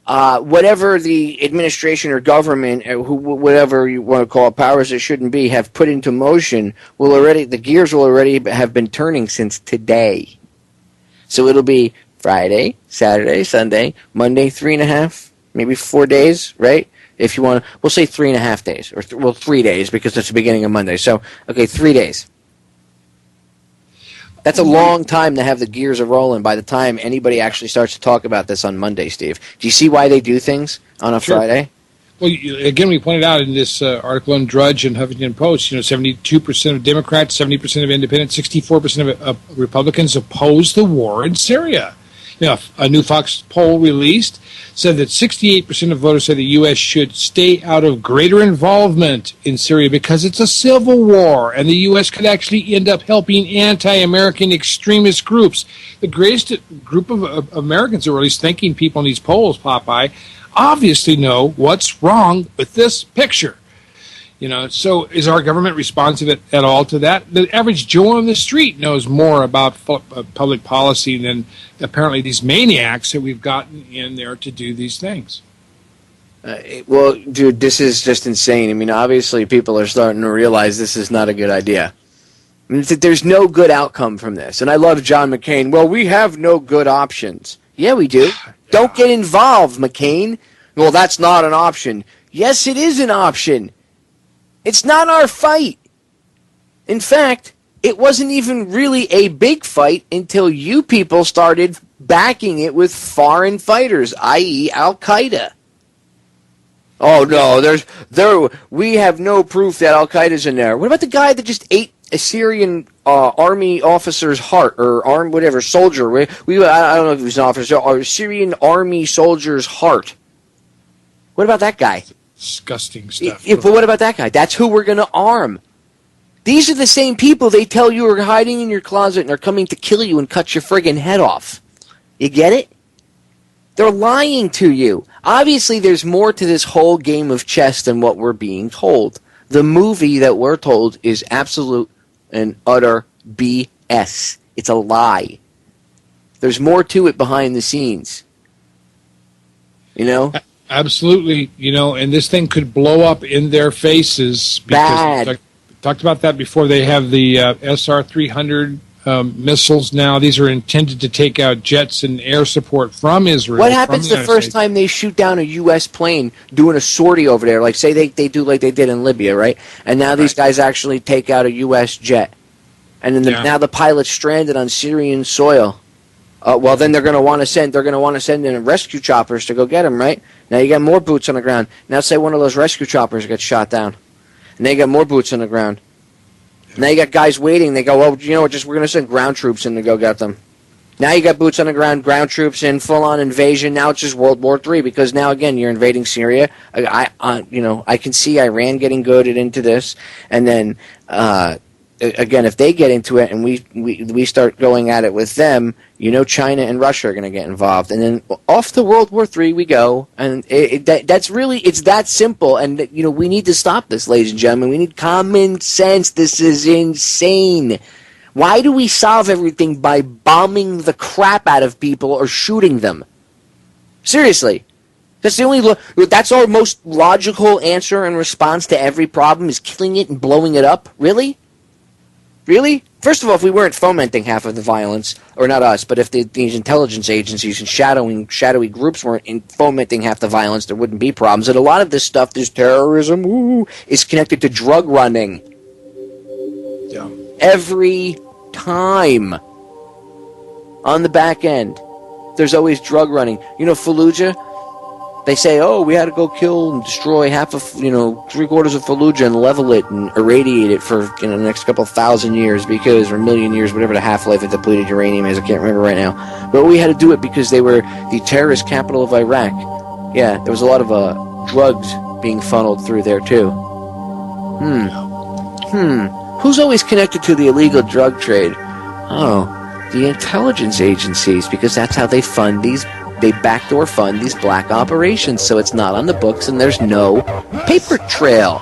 whatever the administration or government, whatever you want to call it, powers that shouldn't be, have put into motion, the gears will already have been turning since today. So it'll be Friday, Saturday, Sunday, Monday, 3.5, maybe 4 days, right? If you want to, we'll say 3.5 days, or 3 days, because it's the beginning of Monday. So, okay, 3 days. That's a long time to have the gears a rolling by the time anybody actually starts to talk about this on Monday, Steve. Do you see why they do things on a Friday? Well, again, we pointed out in this article in Drudge and Huffington Post, 72% of Democrats, 70% of independents, 64% of Republicans oppose the war in Syria. A new Fox poll released said that 68% of voters say the U.S. should stay out of greater involvement in Syria because it's a civil war, and the U.S. could actually end up helping anti-American extremist groups. The greatest group of Americans, or at least thinking people in these polls, Popeye, obviously know what's wrong with this picture. So is our government responsive at all to that? The average Joe on the street knows more about public policy than apparently these maniacs that we've gotten in there to do these things. Well, dude, this is just insane. I mean, obviously people are starting to realize this is not a good idea. I mean, there's no good outcome from this. And I love John McCain. Well, we have no good options. Yeah, we do. Don't get involved, McCain. Well, that's not an option. Yes, it is an option. It's not our fight. In fact, it wasn't even really a big fight until you people started backing it with foreign fighters, i.e. al-Qaeda. Oh, no, we have no proof that al-Qaeda's in there. What about the guy that just ate a Syrian army officer's heart, or soldier? I don't know if he was an officer, or a Syrian army soldier's heart. What about that guy? Disgusting stuff. But what about that guy? That's who we're going to arm. These are the same people they tell you are hiding in your closet and are coming to kill you and cut your friggin' head off. You get it? They're lying to you. Obviously, there's more to this whole game of chess than what we're being told. The movie that we're told is absolute and utter BS. It's a lie. There's more to it behind the scenes. Absolutely, and this thing could blow up in their faces. Because we talked about that before. They have the SR-300 missiles now. These are intended to take out jets and air support from Israel. What happens the first time they shoot down a U.S. plane doing a sortie over there? Like, say they do like they did in Libya, right? And now these guys actually take out a U.S. jet. And then now the pilot's stranded on Syrian soil. Well, then they're going to want to send in rescue choppers to go get him, right? Now you got more boots on the ground. Now say one of those rescue choppers gets shot down, and they got more boots on the ground. Now you got guys waiting. They go, well, we're going to send ground troops in to go get them. Now you got boots on the ground, ground troops in, full-on invasion. Now it's just World War III, because now again you're invading Syria. I can see Iran getting goaded into this, and then again, if they get into it and we start going at it with them, China and Russia are going to get involved, and then off to World War III we go. And it's that simple. And we need to stop this, ladies and gentlemen. We need common sense. This is insane. Why do we solve everything by bombing the crap out of people or shooting them? Seriously. That's our most logical answer and response to every problem, is killing it and blowing it up? Really? Really? First of all, if we weren't fomenting half of the violence, or not us, but if these intelligence agencies and shadowy groups weren't fomenting half the violence, there wouldn't be problems. And a lot of this stuff, this terrorism, is connected to drug running. Yeah. Every time. On the back end, there's always drug running. You know, Fallujah? They say, oh, we had to go kill and destroy half of, three-quarters of Fallujah and level it and irradiate it for, the next couple thousand years or a million years, whatever the half-life of depleted uranium is. I can't remember right now. But we had to do it because they were the terrorist capital of Iraq. Yeah, there was a lot of drugs being funneled through there, too. Who's always connected to the illegal drug trade? Oh, the intelligence agencies, because that's how they fund these. They backdoor fund these black operations, so it's not on the books and there's no paper trail.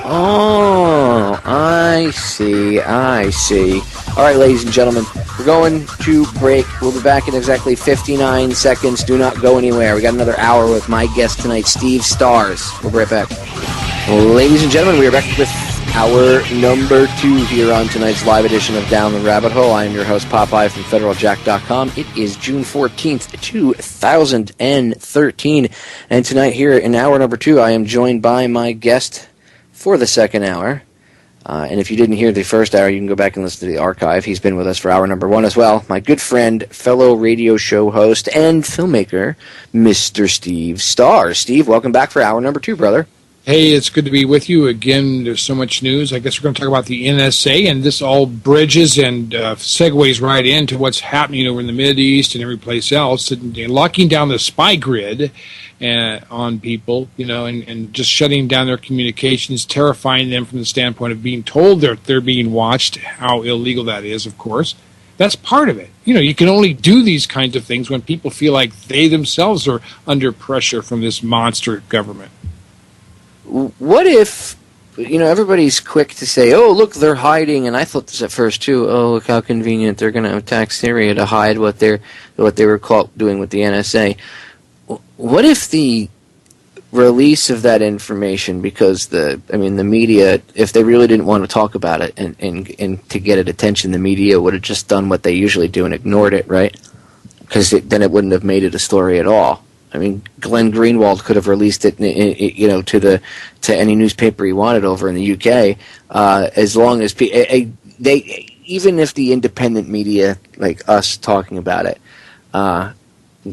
Oh, I see. All right, ladies and gentlemen, we're going to break. We'll be back in exactly 59 seconds. Do not go anywhere. We got another hour with my guest tonight, Steve Stars. We'll be right back. Ladies and gentlemen, we are back with hour number 2 here on tonight's live edition of Down the Rabbit Hole. I am your host, Popeye from FederalJack.com. It is June 14th, 2013. And tonight here in hour number 2, I am joined by my guest for the second hour. And if you didn't hear the first hour, you can go back and listen to the archive. He's been with us for hour number 1 as well. My good friend, fellow radio show host, and filmmaker, Mr. Steve Stars. Steve, welcome back for hour number 2, brother. Hey, it's good to be with you again. There's so much news. I guess we're going to talk about the NSA, and this all bridges and segues right into what's happening over in the Mideast and every place else, and locking down the spy grid on people, and just shutting down their communications, terrifying them from the standpoint of being told they're being watched, how illegal that is, of course. That's part of it. You can only do these kinds of things when people feel like they themselves are under pressure from this monster government. What if, everybody's quick to say, oh, look, they're hiding, and I thought this at first, too. Oh, look how convenient. They're going to attack Syria to hide what they were caught doing with the NSA. What if the release of that information, because the media, if they really didn't want to talk about it and to get it attention, the media would have just done what they usually do and ignored it, right? Because then it wouldn't have made it a story at all. Glenn Greenwald could have released it, to any newspaper he wanted over in the UK, as long as even if the independent media, like us, talking about it,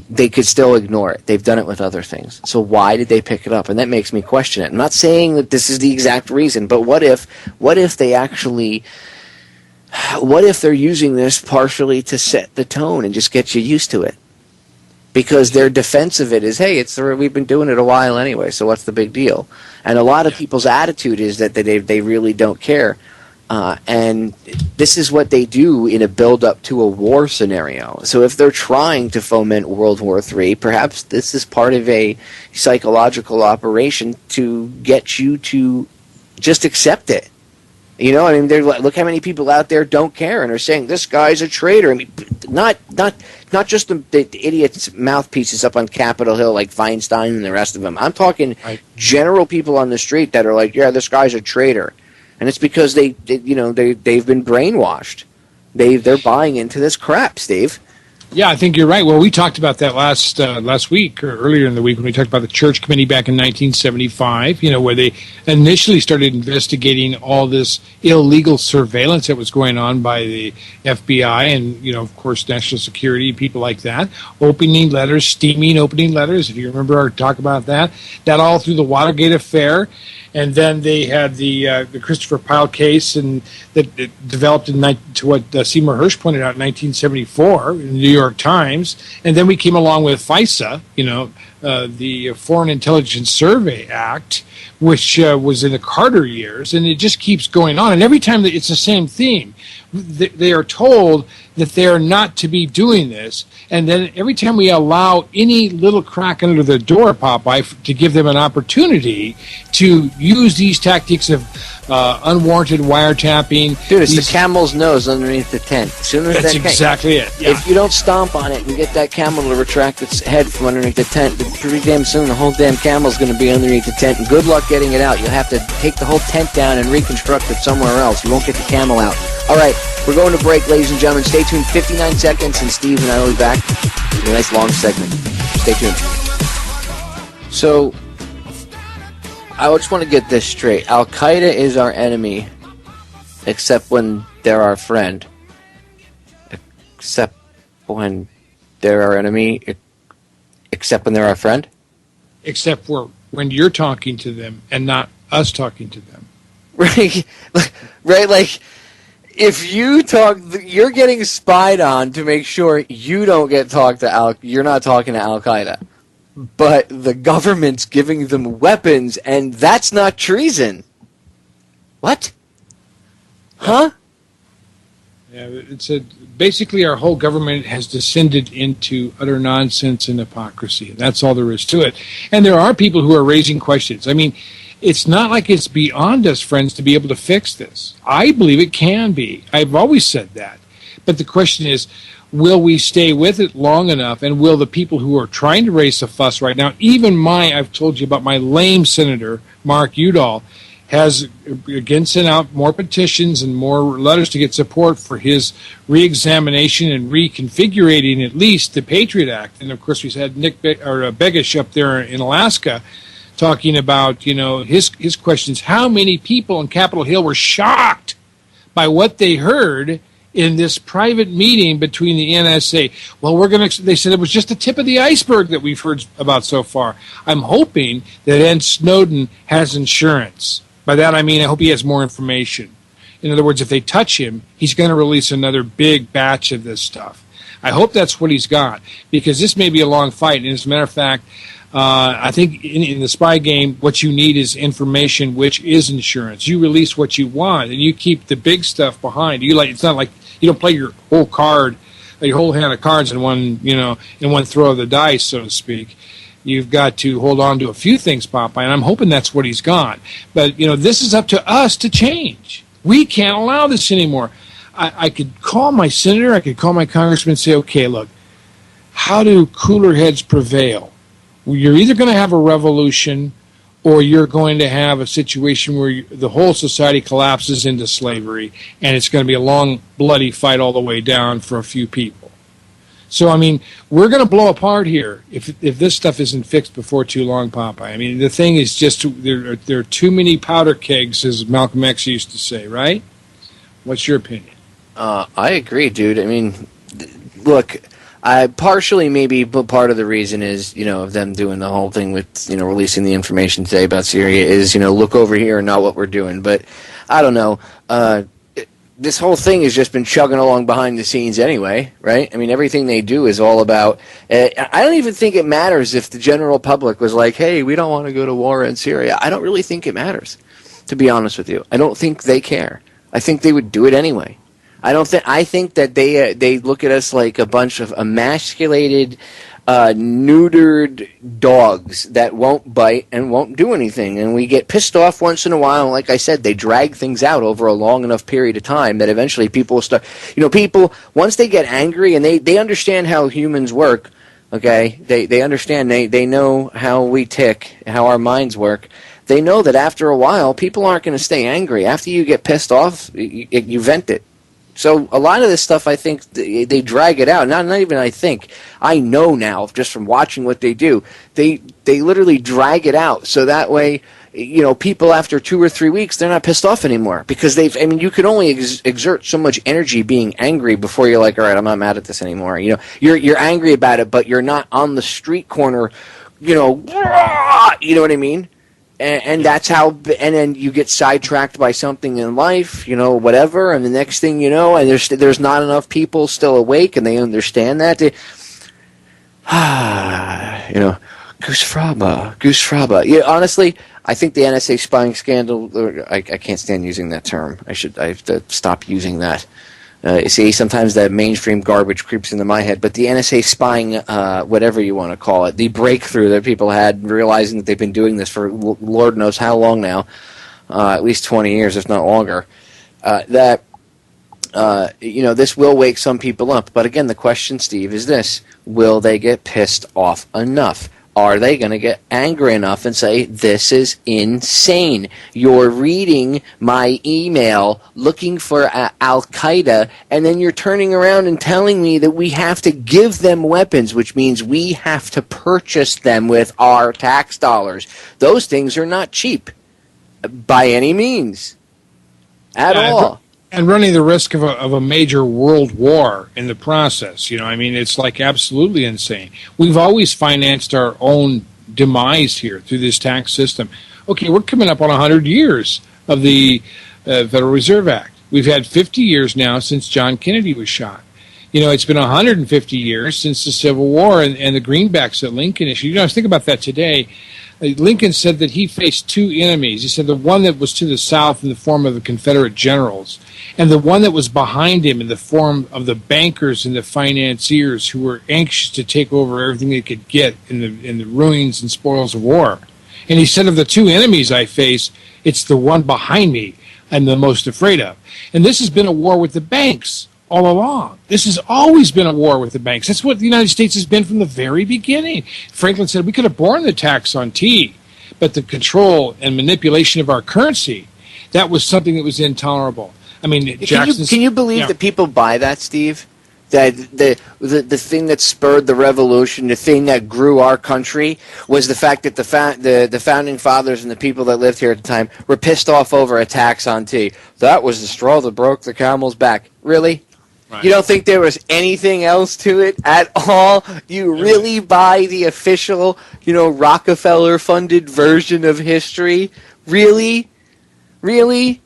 they could still ignore it. They've done it with other things. So why did they pick it up? And that makes me question it. I'm not saying that this is the exact reason, but what if they actually? What if they're using this partially to set the tone and just get you used to it? Because their defense of it is, hey, we've been doing it a while anyway, so what's the big deal? And a lot of people's attitude is that they really don't care. And this is what they do in a build-up to a war scenario. So if they're trying to foment World War III, perhaps this is part of a psychological operation to get you to just accept it. Look how many people out there don't care and are saying this guy's a traitor. Not just the idiots mouthpieces up on Capitol Hill like Feinstein and the rest of them. I'm talking general people on the street that are like, yeah, this guy's a traitor, and it's because they've been brainwashed. They're buying into this crap, Steve. Yeah, I think you're right. Well, we talked about that last week or earlier in the week when we talked about the Church Committee back in 1975, where they initially started investigating all this illegal surveillance that was going on by the FBI and, of course, national security, people like that, steaming opening letters, if you remember our talk about that all through the Watergate affair. And then they had the Christopher Pyle case, and that developed to what Seymour Hersh pointed out in 1974 in the New York Times. And then we came along with FISA, the Foreign Intelligence Survey Act, which was in the Carter years, and it just keeps going on. And every time it's the same theme. They are told that they are not to be doing this, and then every time we allow any little crack under the door, Popeye, to give them an opportunity to use these tactics of unwarranted wiretapping. Dude, it's the camel's nose underneath the tent. As soon as that's exactly it. Yeah. If you don't stomp on it and get that camel to retract its head from underneath the tent, pretty damn soon the whole damn camel's going to be underneath the tent, and good luck getting it out. You'll have to take the whole tent down and reconstruct it somewhere else. You won't get the camel out. All right, we're going to break, ladies and gentlemen. Stay tuned. 59 seconds, and Steve and I will be back with a nice long segment. Stay tuned. So, I just want to get this straight. Al-Qaeda is our enemy, except when they're our friend. Except when they're our enemy, except when they're our friend? Except for when you're talking to them and not us talking to them. Right? Right? Like, if you talk, you're getting spied on to make sure you don't get talked to you're not talking to Al-Qaeda. But the government's giving them weapons, and that's not treason. What? Huh? Yeah, basically our whole government has descended into utter nonsense and hypocrisy. And that's all there is to it. And there are people who are raising questions. I mean, it's not like it's beyond us, friends, to be able to fix this. I believe it can be. I've always said that. But the question is, will we stay with it long enough, and will the people who are trying to raise a fuss right now, even I've told you about my lame senator, Mark Udall, has again sent out more petitions and more letters to get support for his reexamination and reconfigurating at least the Patriot Act. And of course, we had Nick Begish up there in Alaska talking about, his questions. How many people on Capitol Hill were shocked by what they heard in this private meeting between the NSA? Well, they said it was just the tip of the iceberg that we've heard about so far. I'm hoping that Ed Snowden has insurance. By that I mean I hope he has more information. In other words, if they touch him, he's going to release another big batch of this stuff. I hope that's what he's got, because this may be a long fight. And as a matter of fact, I think in the spy game, what you need is information, which is insurance. You release what you want, and you keep the big stuff behind. It's not like you don't play your whole hand of cards in one throw of the dice, so to speak. You've got to hold on to a few things, Popeye, and I'm hoping that's what he's got. But this is up to us to change. We can't allow this anymore. I could call my senator, I could call my congressman and say, okay, look, how do cooler heads prevail? You're either going to have a revolution, or you're going to have a situation where the whole society collapses into slavery, and it's going to be a long, bloody fight all the way down for a few people. So, I mean, we're going to blow apart here if this stuff isn't fixed before too long, Popeye. I mean, the thing is just there are too many powder kegs, as Malcolm X used to say, right? What's your opinion? I agree, dude. I mean, look, partially maybe, but part of the reason is, of them doing the whole thing with, releasing the information today about Syria is, look over here and not what we're doing. But I don't know. This whole thing has just been chugging along behind the scenes anyway, right? I mean, everything they do is all about... I don't even think it matters if the general public was like, hey, we don't want to go to war in Syria. I don't really think it matters, to be honest with you. I don't think they care. I think they would do it anyway. I think that they look at us like a bunch of emasculated, neutered dogs that won't bite and won't do anything. And we get pissed off once in a while. And like I said, they drag things out over a long enough period of time that eventually people will start... people, once they get angry and they understand how humans work, okay? They understand, they know how we tick, how our minds work. They know that after a while, people aren't going to stay angry. After you get pissed off, you vent it. So a lot of this stuff, I think, they drag it out. Not even I think. I know now, just from watching what they do. They literally drag it out. So that way, people after 2 or 3 weeks, they're not pissed off anymore. Because you can only exert so much energy being angry before you're like, all right, I'm not mad at this anymore. You're angry about it, but you're not on the street corner, you know what I mean? And that's how, and then you get sidetracked by something in life, whatever, and the next thing you know, and there's not enough people still awake, and they understand that. Goose fraba. Yeah, honestly, I think the NSA spying scandal, I can't stand using that term. I have to stop using that. You see, sometimes that mainstream garbage creeps into my head, but the NSA spying, whatever you want to call it, the breakthrough that people had, realizing that they've been doing this for Lord knows how long now, at least 20 years, if not longer, this will wake some people up. But again, the question, Steve, is this: will they get pissed off enough? are they going to get angry enough and say, this is insane? You're reading my email looking for al-Qaeda, and then you're turning around and telling me that we have to give them weapons, which means we have to purchase them with our tax dollars. Those things are not cheap by any means at all. And running the risk of a major world war in the process. I mean, it's like absolutely insane. We've always financed our own demise here through this tax system. Okay, we're coming up on 100 years of the Federal Reserve Act. We've had 50 years now since John Kennedy was shot. It's been 150 years since the Civil War and the greenbacks that Lincoln issued. I was thinking about that today. Lincoln said that he faced two enemies. He said the one that was to the south in the form of the Confederate generals, and the one that was behind him in the form of the bankers and the financiers who were anxious to take over everything they could get in the ruins and spoils of war. And he said, of the two enemies I face, it's the one behind me I'm the most afraid of. And this has been a war with the banks all along. This has always been a war with the banks. That's what the United States has been from the very beginning. Franklin said we could have borne the tax on tea, but the control and manipulation of our currency, that was something that was intolerable. I mean, can you believe that people buy that, Steve? That the thing that spurred the revolution, the thing that grew our country, was the fact that the founding fathers and the people that lived here at the time were pissed off over a tax on tea. That was the straw that broke the camel's back. Really? Right. You don't think there was anything else to it at all? You really buy the official, Rockefeller-funded version of history? Really? Really?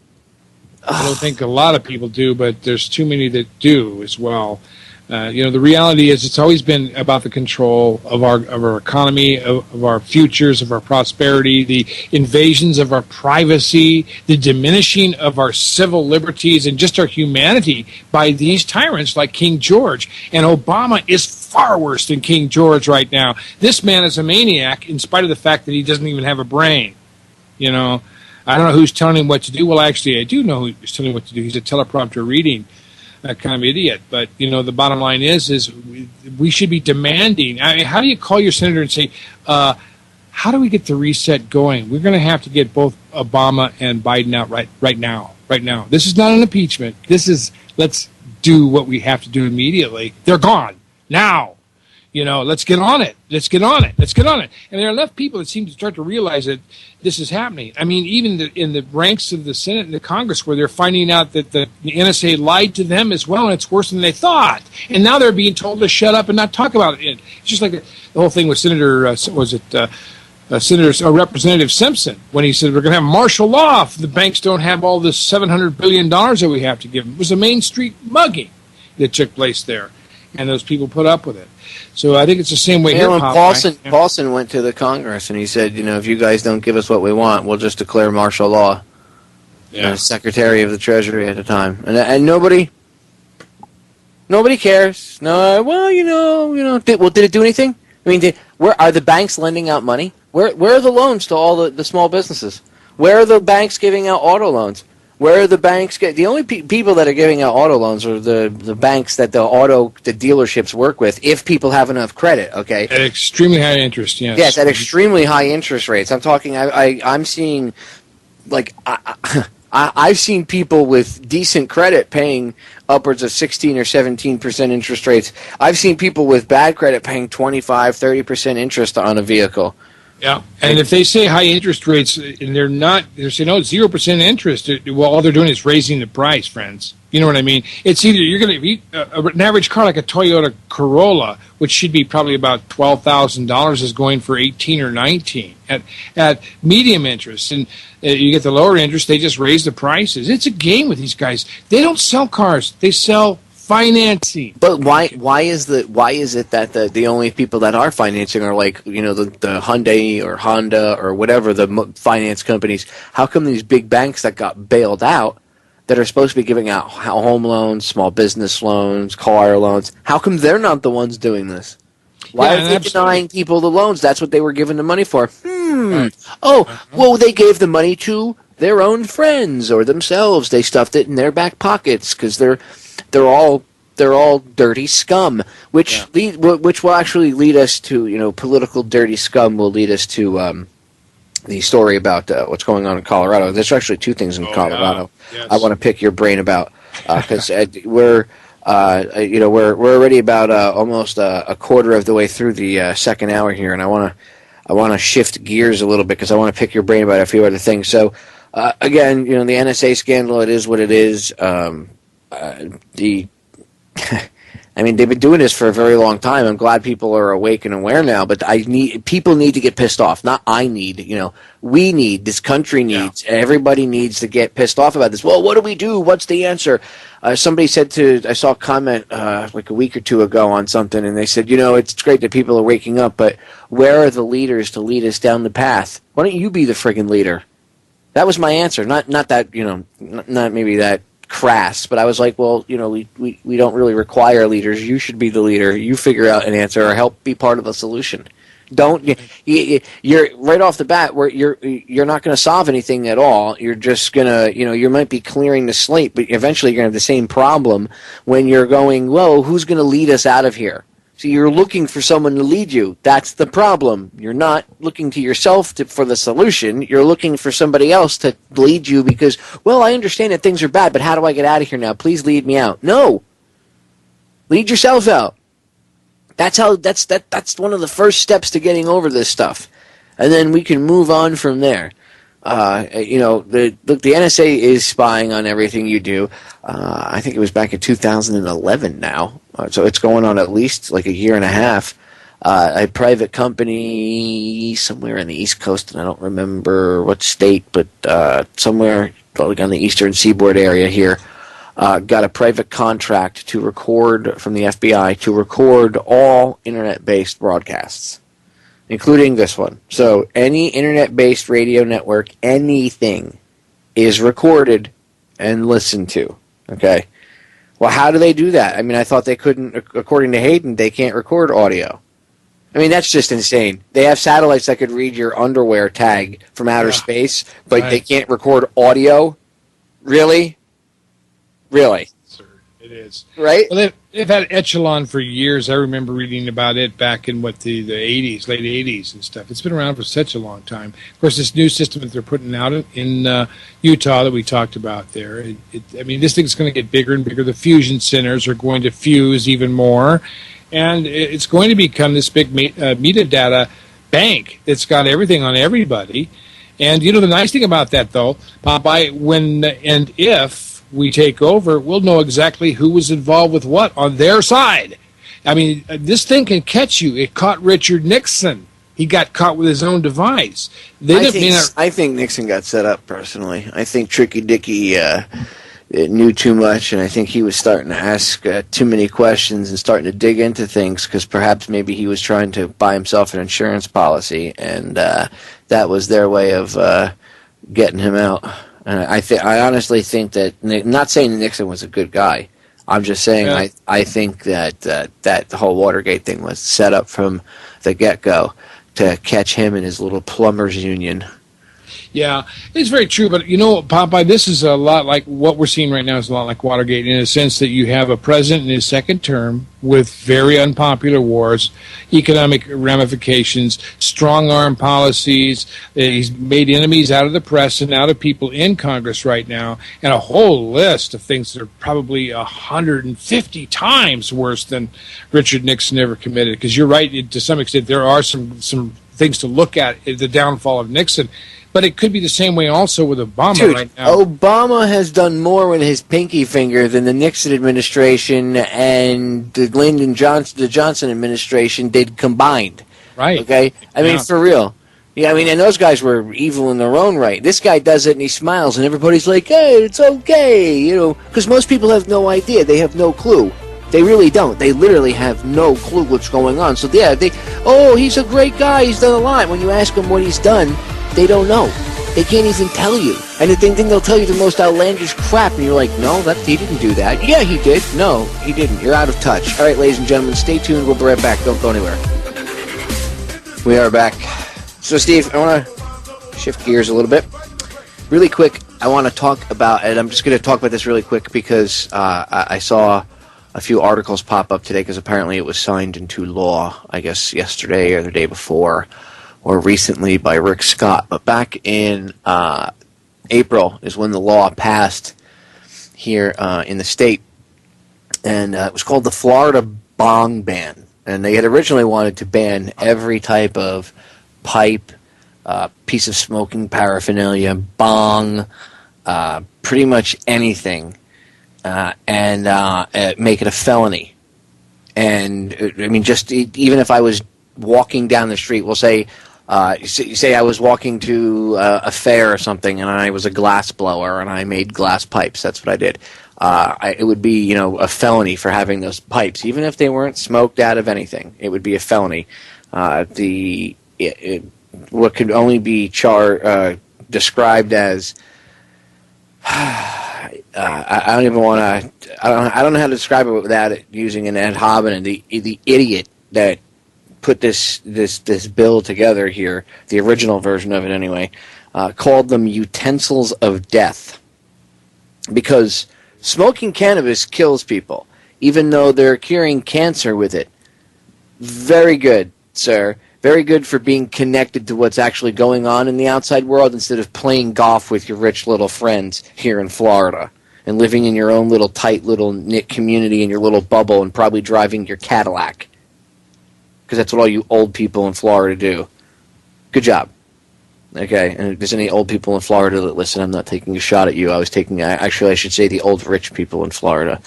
I don't think a lot of people do, but there's too many that do as well. The reality is it's always been about the control of our economy, of our futures, of our prosperity, the invasions of our privacy, the diminishing of our civil liberties and just our humanity by these tyrants like King George. And Obama is far worse than King George right now. This man is a maniac in spite of the fact that he doesn't even have a brain. I don't know who's telling him what to do. Well, actually, I do know who's telling him what to do. He's a teleprompter reading kind of idiot. But, the bottom line is we should be demanding. I mean, how do you call your senator and say, how do we get the reset going? We're going to have to get both Obama and Biden out right now. This is not an impeachment. This is, let's do what we have to do immediately. They're gone now. Let's get on it. Let's get on it. And there are enough people that seem to start to realize that this is happening. I mean, even in the ranks of the Senate and the Congress, where they're finding out that the NSA lied to them as well, and it's worse than they thought. And now they're being told to shut up and not talk about it. It's just like the whole thing with Representative Simpson, when he said we're going to have martial law if the banks don't have all this $700 billion that we have to give them. It was a Main Street mugging that took place there, and those people put up with it. So I think it's the same way here. When Paulson went to the Congress and he said, if you guys don't give us what we want, we'll just declare martial law. Yeah. Secretary of the Treasury at the time, and nobody cares. No, did it do anything? I mean, where are the banks lending out money? Where are the loans to all the small businesses? Where are the banks giving out auto loans? Where are the banks the only people that are giving out auto loans are the banks that the dealerships work with, if people have enough credit, okay? At extremely high interest, yes. Yes, at extremely high interest rates. I'm talking, I'm seeing, I've seen people with decent credit paying upwards of 16 or 17% interest rates. I've seen people with bad credit paying 25, 30% interest on a vehicle. Yeah, and if they say high interest rates, and they're saying, 0% interest, well, all they're doing is raising the price, friends. You know what I mean? It's either you're going to an average car like a Toyota Corolla, which should be probably about $12,000, is going for 18 or 19 at medium interest, and you get the lower interest. They just raise the prices. It's a game with these guys. They don't sell cars; they sell financing. But why is it that the only people that are financing are like, the Hyundai or Honda or whatever the finance companies? How come these big banks that got bailed out, that are supposed to be giving out home loans, small business loans, car loans, how come they're not the ones doing this? Why are they denying people the loans? That's what they were given the money for. Right. Oh, well, they gave the money to their own friends or themselves. They stuffed it in their back pockets because they're all they're all dirty scum, which which will actually lead us to, political dirty scum will lead us to the story about what's going on in Colorado. There's actually two things in Colorado I want to pick your brain about, because we're already about almost a quarter of the way through the second hour here, and I want to shift gears a little bit because I want to pick your brain about a few other things. So again, the NSA scandal, it is what it is. I mean, they've been doing this for a very long time. I'm glad people are awake and aware now, but people need to get pissed off. Not I need, we need, this country needs, everybody needs to get pissed off about this. Well, what do we do? What's the answer? Somebody said I saw a comment like a week or two ago on something, and they said, it's great that people are waking up, but where are the leaders to lead us down the path? Why don't you be the friggin' leader? That was my answer. Not that, not maybe that crass, but I was like, well, we don't really require leaders. You should be the leader. You figure out an answer or help be part of the solution. You're right off the bat where you're not going to solve anything at all. You're just going to, you might be clearing the slate, but eventually you're going to have the same problem when you're going, whoa, who's going to lead us out of here? So you're looking for someone to lead you. That's the problem. You're not looking to yourself for the solution. You're looking for somebody else to lead you because, well, I understand that things are bad, but how do I get out of here now? Please lead me out. No. Lead yourself out. That's one of the first steps to getting over this stuff. And then we can move on from there. The NSA is spying on everything you do. I think it was back in 2011 now. So it's going on at least like a year and a half. A private company somewhere on the East Coast, and I don't remember what state, but somewhere like on the Eastern Seaboard area here, got a private contract to record from the FBI to record all internet-based broadcasts, including this one. So any internet-based radio network, anything, is recorded and listened to. Okay? Well, how do they do that? I mean, I thought they couldn't, according to Hayden, they can't record audio. I mean, that's just insane. They have satellites that could read your underwear tag from outer space, but they can't record audio? Really? Really? It is. Right? Well, they've had Echelon for years. I remember reading about it back in, the 80s, late 80s and stuff. It's been around for such a long time. Of course, this new system that they're putting out in Utah that we talked about there, this thing's going to get bigger and bigger. The fusion centers are going to fuse even more, and it's going to become this big metadata bank that's got everything on everybody. And, the nice thing about that, though, Popeye, when and if we take over, we'll know exactly who was involved with what on their side. I mean, this thing can catch you. It caught Richard Nixon. He got caught with his own device. I think Nixon got set up, personally. I think Tricky Dicky knew too much, and I think he was starting to ask too many questions and starting to dig into things because perhaps maybe he was trying to buy himself an insurance policy, and that was their way of getting him out. I honestly think that, not saying Nixon was a good guy, I'm just saying I think that that whole Watergate thing was set up from the get-go to catch him and his little plumbers union. Yeah, it's very true. But, Popeye, this is a lot like what we're seeing right now is a lot like Watergate in a sense that you have a president in his second term with very unpopular wars, economic ramifications, strong-arm policies. He's made enemies out of the press and out of people in Congress right now, and a whole list of things that are probably 150 times worse than Richard Nixon ever committed. Because you're right, to some extent, there are some things to look at the downfall of Nixon. But it could be the same way also with Obama right now. Obama has done more with his pinky finger than the Nixon administration and the the Johnson administration did combined. Right. Okay? I mean, for real. Yeah, I mean, and those guys were evil in their own right. This guy does it and he smiles and everybody's like, hey, it's okay, because most people have no idea. They have no clue. They really don't. They literally have no clue what's going on. So, yeah, he's a great guy. He's done a lot. When you ask him what he's done, they don't know. They can't even tell you. And if they think they'll tell you the most outlandish crap, and you're like, no, he didn't do that. Yeah, he did. No, he didn't. You're out of touch. All right, ladies and gentlemen, stay tuned. We'll be right back. Don't go anywhere. We are back. So, Steve, I want to shift gears a little bit. Really quick, I want to talk about, and I'm just going to talk about this really quick because I saw a few articles pop up today because apparently it was signed into law, I guess yesterday or the day before, or recently by Rick Scott. But back in April is when the law passed here in the state, and it was called the Florida Bong ban. And they had originally wanted to ban every type of pipe, piece of smoking paraphernalia, bong, pretty much anything, and make it a felony. And I mean, just even if I was walking down the street, we'll say, say I was walking to a fair or something, and I was a glass blower and I made glass pipes. That's what I did. It would be, a felony for having those pipes, even if they weren't smoked out of anything. It would be a felony. What could only be described as I don't even want to. I don't know how to describe it without it using an ad hominem. The idiot that put this bill together here, the original version of it anyway, called them utensils of death, because smoking cannabis kills people, even though they're curing cancer with it. Very good, sir. Very good for being connected to what's actually going on in the outside world instead of playing golf with your rich little friends here in Florida and living in your own little tight little knit community in your little bubble and probably driving your Cadillac. Because that's what all you old people in Florida do. Good job. Okay, and if there's any old people in Florida that listen, I'm not taking a shot at you. Actually, I should say the old rich people in Florida.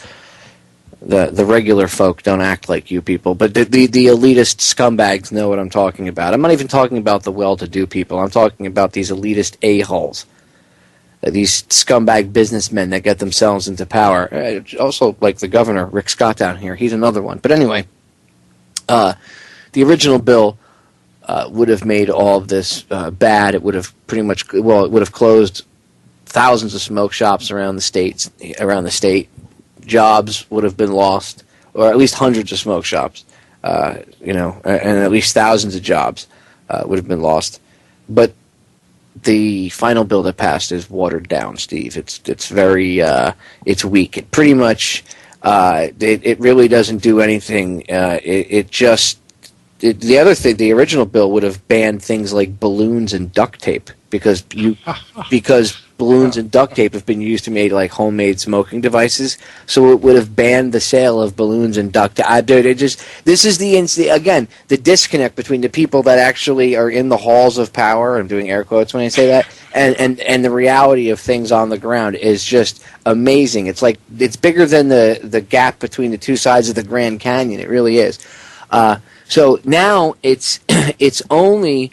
The regular folk don't act like you people, but the elitist scumbags know what I'm talking about. I'm not even talking about the well-to-do people. I'm talking about these elitist a-holes, these scumbag businessmen that get themselves into power. Also, like the governor, Rick Scott down here, he's another one. But anyway, the original bill would have made all of this bad. It would have it would have closed thousands of smoke shops around the state. Jobs would have been lost, or at least hundreds of smoke shops, and at least thousands of jobs would have been lost. But the final bill that passed is watered down, Steve. It's very it's weak. It pretty much it really doesn't do anything. The other thing, the original bill would have banned things like balloons and duct tape because balloons and duct tape have been used to make like homemade smoking devices. So it would have banned the sale of balloons and duct tape. This is the disconnect between the people that actually are in the halls of power. I'm doing air quotes when I say that, and the reality of things on the ground is just amazing. It's like it's bigger than the gap between the two sides of the Grand Canyon. It really is. So now it's only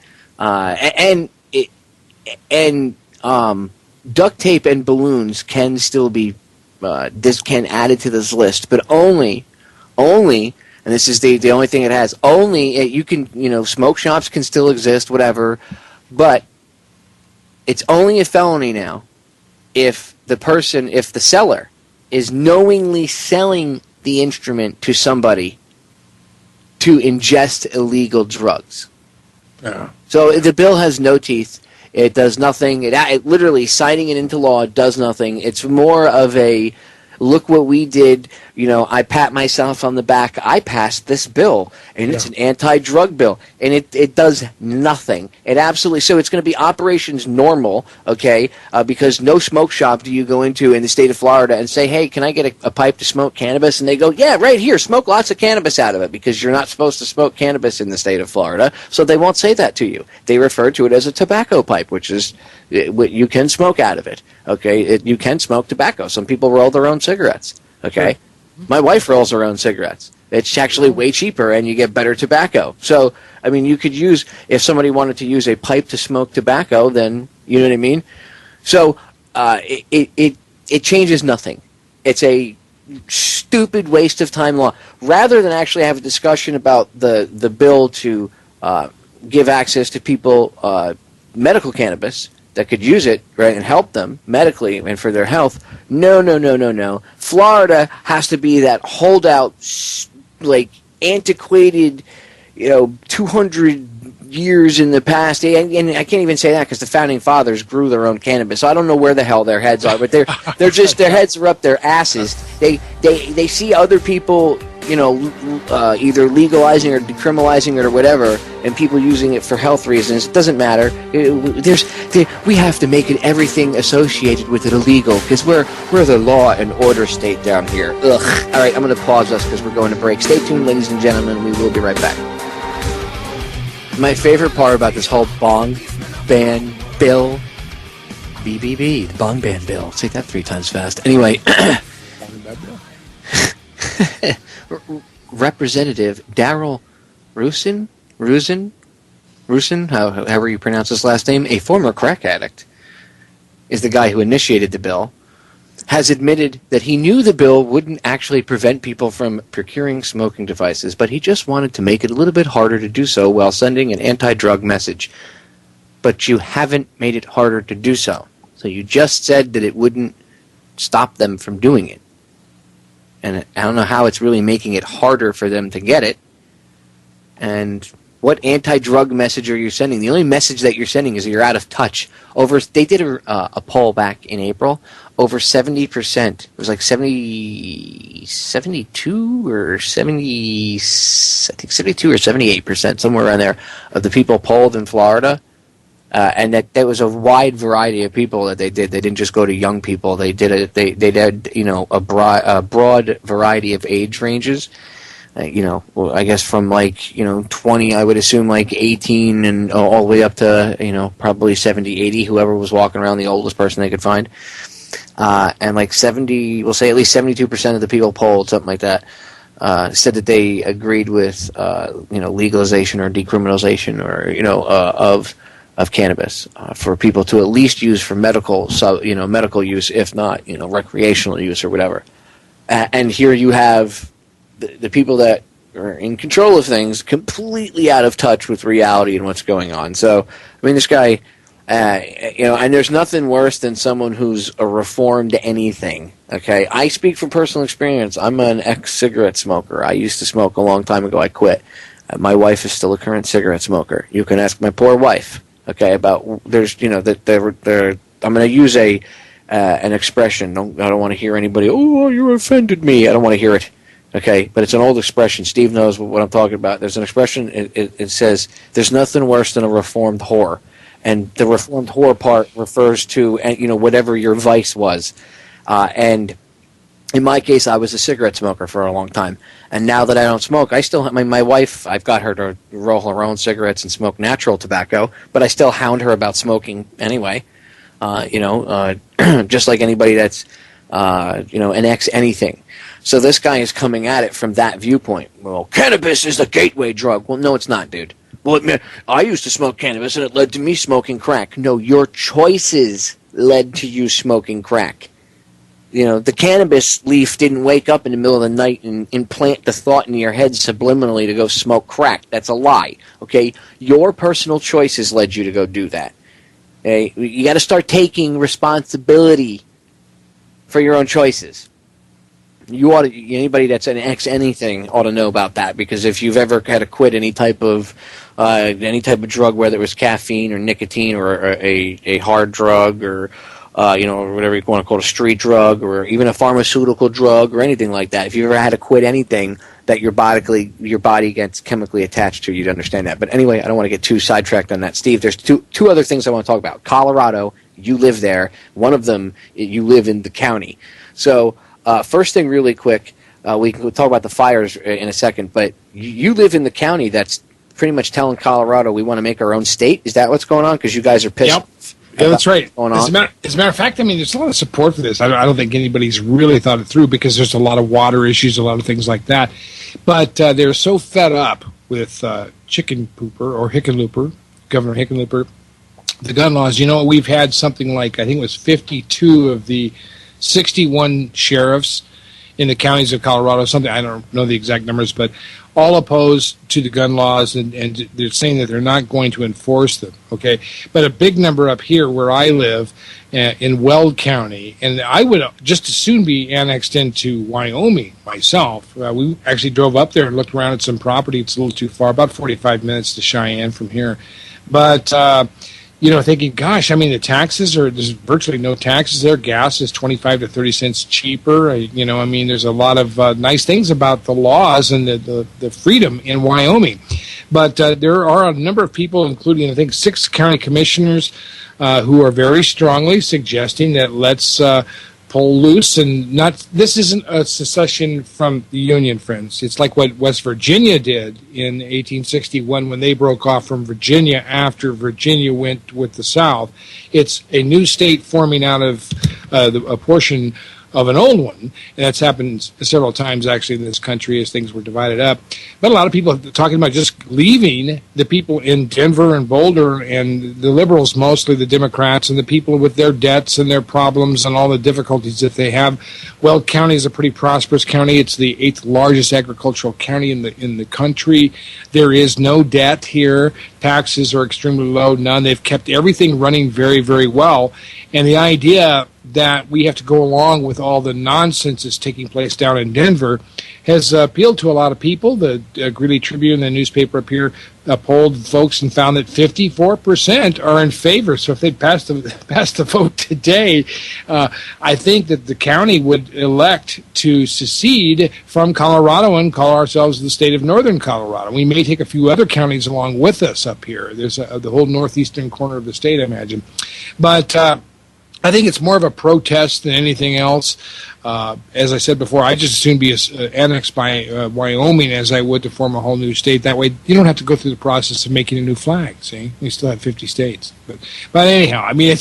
duct tape and balloons can still be added to this list, but only, and this is the only thing it has. Only you can smoke shops can still exist, whatever, but it's only a felony now if the seller is knowingly selling the instrument to somebody to ingest illegal drugs. Yeah. So the bill has no teeth. It does nothing. It literally, signing it into law does nothing. It's more of a, look what we did. I pat myself on the back. I passed this bill, and it's an anti-drug bill, and it does nothing. It absolutely, so it's going to be operations normal, okay, because no smoke shop do you go into in the state of Florida and say, hey, can I get a pipe to smoke cannabis? And they go, yeah, right here, smoke lots of cannabis out of it, because you're not supposed to smoke cannabis in the state of Florida, so they won't say that to you. They refer to it as a tobacco pipe, which is, you can smoke out of it, okay? You can smoke tobacco. Some people roll their own cigarettes, okay? Sure. My wife rolls her own cigarettes. It's actually way cheaper, and you get better tobacco. So, I mean, you could use, if somebody wanted to use a pipe to smoke tobacco, then, you know what I mean? So, it changes nothing. It's a stupid waste of time law. Rather than actually have a discussion about the bill to give access to people medical cannabis that could use it, right, and help them medically and for their health. No. Florida has to be that holdout, like, antiquated, 200 years in the past, and I can't even say that because the founding fathers grew their own cannabis. So I don't know where the hell their heads are, but they're just their heads are up their asses. They see other people, either legalizing or decriminalizing it or whatever, and people using it for health reasons. It doesn't matter. We have to make it everything associated with it illegal because we're the law and order state down here. Ugh. All right, I'm going to pause us because we're going to break. Stay tuned, ladies and gentlemen. We will be right back. My favorite part about this whole Bong ban bill, BBB, the Bong ban bill. Say that 3 times fast. Anyway, Representative Darrell Rusin, however you pronounce his last name, a former crack addict, is the guy who initiated the bill, has admitted that he knew the bill wouldn't actually prevent people from procuring smoking devices, but he just wanted to make it a little bit harder to do so while sending an anti-drug message. But you haven't made it harder to do so. So you just said that it wouldn't stop them from doing it. And I don't know how it's really making it harder for them to get it. And what anti-drug message are you sending? The only message that you're sending is that you're out of touch. They did a poll back in April. Over 70%, it was like 72 or 70, I think 72 or 78%, somewhere around there, of the people polled in Florida. And that was a wide variety of people that they did. They didn't just go to young people. They did a broad variety of age ranges. I guess from 20, I would assume 18 and all the way up to, probably 70, 80, whoever was walking around, the oldest person they could find. And 70, we'll say at least 72% of the people polled, something like that, said that they agreed with, legalization or decriminalization or, of cannabis, for people to at least use for medical use, if not, recreational use or whatever. And here you have the people that are in control of things completely out of touch with reality and what's going on. So, I mean, this guy, and there's nothing worse than someone who's a reformed anything. Okay, I speak from personal experience. I'm an ex-cigarette smoker. I used to smoke a long time ago. I quit. My wife is still a current cigarette smoker. You can ask my poor wife. Okay, about I'm going to use an expression. I don't want to hear anybody. Oh, you offended me. I don't want to hear it. Okay, but it's an old expression. Steve knows what I'm talking about. There's an expression. It says, "There's nothing worse than a reformed whore," and the reformed whore part refers to whatever your vice was. And in my case, I was a cigarette smoker for a long time, and now that I don't smoke, I still have my wife. I've got her to roll her own cigarettes and smoke natural tobacco, but I still hound her about smoking anyway. Just like anybody that's an ex anything. So this guy is coming at it from that viewpoint. Well, cannabis is the gateway drug. Well, no, it's not, dude. Well, I used to smoke cannabis, and it led to me smoking crack. No, your choices led to you smoking crack. The cannabis leaf didn't wake up in the middle of the night and implant the thought in your head subliminally to go smoke crack. That's a lie, okay? Your personal choices led you to go do that. Okay? You got to start taking responsibility for your own choices. Anybody that's an ex anything ought to know about that, because if you've ever had to quit any type of drug, whether it was caffeine or nicotine or a hard drug or or whatever you want to call it, a street drug or even a pharmaceutical drug or anything like that, if you ever had to quit anything that your body gets chemically attached to, you'd understand that. But anyway, I don't want to get too sidetracked on that. Steve, there's two other things I want to talk about. Colorado, you live there. One of them, you live in the county. So first thing really quick, we can talk about the fires in a second, but you live in the county that's pretty much telling Colorado we want to make our own state. Is that what's going on? Because you guys are pissed. Yep. Yeah, that's right. As a matter of fact, I mean, there's a lot of support for this. I don't think anybody's really thought it through, because there's a lot of water issues, a lot of things like that. But they're so fed up with Chicken Pooper or Hickenlooper, Governor Hickenlooper, the gun laws. We've had something like, I think it was 52 of the 61 sheriffs in the counties of Colorado, something, I don't know the exact numbers, but all opposed to the gun laws, and they're saying that they're not going to enforce them. Okay, but a big number up here where I live in Weld County, and I would just as soon be annexed into Wyoming myself. We actually drove up there and looked around at some property. It's a little too far, about 45 minutes to Cheyenne from here. But, thinking, gosh, I mean, the taxes there's virtually no taxes there. Gas is 25 to 30 cents cheaper. There's a lot of nice things about the laws and the freedom in Wyoming. But there are a number of people, including, I think, 6 county commissioners, who are very strongly suggesting that let's pull loose and not. This isn't a secession from the Union, friends. It's like what West Virginia did in 1861 when they broke off from Virginia after Virginia went with the South. It's a new state forming out of a portion of an old one, and that's happened several times actually in this country as things were divided up. But a lot of people are talking about just leaving the people in Denver and Boulder and the liberals, mostly the Democrats, and the people with their debts and their problems and all the difficulties that they have. Weld County is a pretty prosperous county. It's the 8th largest agricultural county in the country. There is no debt here. Taxes are extremely low, none. They've kept everything running very, very well. And the idea that we have to go along with all the nonsense that's taking place down in Denver has appealed to a lot of people. The Greeley Tribune, the newspaper up here, polled folks and found that 54% are in favor. So if they passed the vote today, I think that the county would elect to secede from Colorado and call ourselves the state of Northern Colorado. We may take a few other counties along with us up here. There's the whole northeastern corner of the state, I imagine. But I think it's more of a protest than anything else. As I said before, I just as soon be annexed by Wyoming as I would to form a whole new state. That way, you don't have to go through the process of making a new flag. See, we still have 50 states. But anyhow, I mean,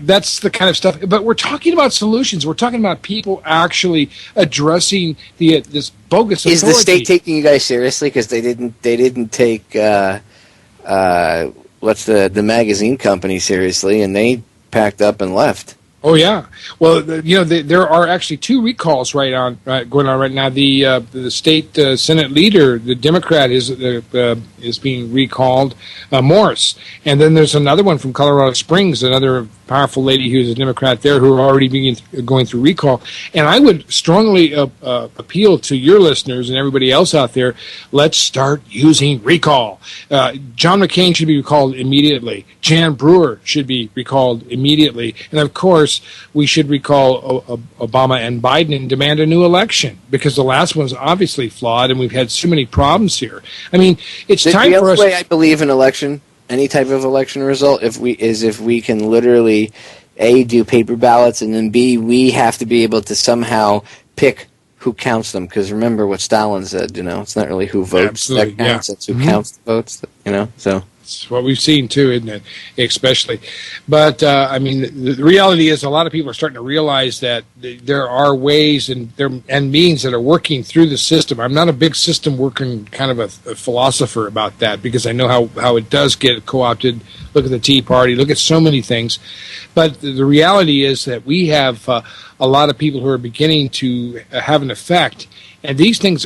that's the kind of stuff. But we're talking about solutions. We're talking about people actually addressing this bogus authority. Is the state taking you guys seriously? Because they didn't take what's the magazine company seriously, and they packed up and left. Oh yeah. Well, there are actually 2 recalls going on right now. The state Senate leader, the Democrat, is being recalled, Morris, and then there's another one from Colorado Springs, another powerful lady who's a Democrat there who are already going through recall. And I would strongly appeal to your listeners and everybody else out there. Let's start using recall. John McCain should be recalled immediately. Jan Brewer should be recalled immediately, and of course, we should recall Obama and Biden and demand a new election because the last one's obviously flawed and we've had so many problems here. I mean, it's time for us. The way I believe in election, any type of election result, if we can literally A, do paper ballots, and then B, we have to be able to somehow pick who counts them. Because remember what Stalin said, it's not really who votes that counts, it's who counts the votes, so. It's what we've seen, too, isn't it? Especially. But, the reality is a lot of people are starting to realize that there are ways and means that are working through the system. I'm not a big system working kind of a philosopher about that because I know how it does get co-opted. Look at the Tea Party. Look at so many things. But the reality is that we have a lot of people who are beginning to have an effect. And these things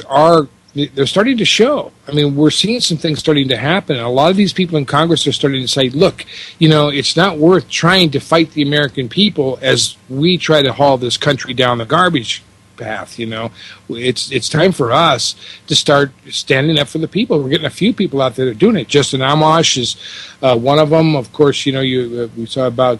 they're starting to show. I mean, we're seeing some things starting to happen. And a lot of these people in Congress are starting to say, look, it's not worth trying to fight the American people as we try to haul this country down the garbage path. It's time for us to start standing up for the people. We're getting a few people out there that are doing it. Justin Amash is one of them. Of course, we saw about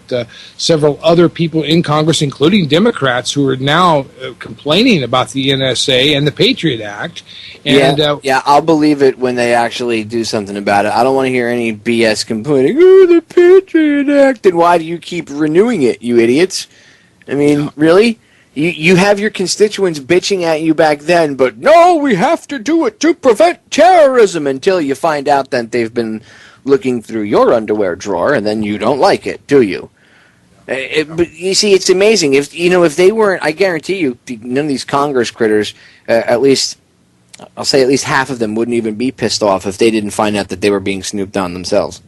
several other people in Congress, including Democrats, who are now complaining about the NSA and the Patriot Act. And, I'll believe it when they actually do something about it. I don't want to hear any BS complaining, the Patriot Act, and why do you keep renewing it, you idiots? I mean, really? You have your constituents bitching at you back then, but no, we have to do it to prevent terrorism until you find out that they've been looking through your underwear drawer, and then you don't like it, do you? But you see, it's amazing. If they weren't, I guarantee you, none of these Congress critters, at least half of them wouldn't even be pissed off if they didn't find out that they were being snooped on themselves.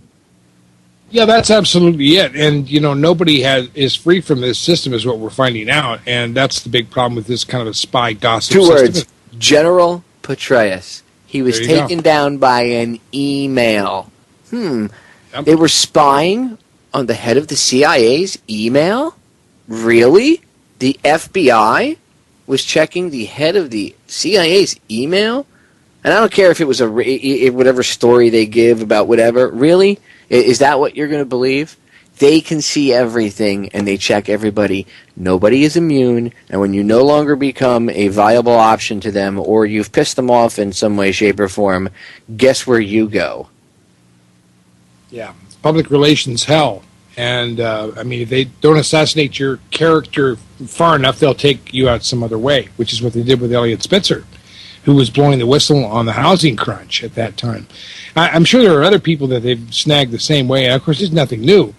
Yeah, that's absolutely it. And, nobody is free from this system is what we're finding out. And that's the big problem with this kind of a spy gossip system. 2 words. General Petraeus. He was There you taken go. down by an email. Yep. They were spying on the head of the CIA's email? Really? The FBI was checking the head of the CIA's email? And I don't care if it was whatever story they give about whatever. Really? Is that what you're going to believe? They can see everything, and they check everybody. Nobody is immune, and when you no longer become a viable option to them, or you've pissed them off in some way, shape, or form, guess where you go? Yeah, public relations hell. And, I mean, if they don't assassinate your character far enough, they'll take you out some other way, which is what they did with Elliot Spitzer, who was blowing the whistle on the housing crunch at that time. I'm sure there are other people that they've snagged the same way. And, of course, it's nothing new.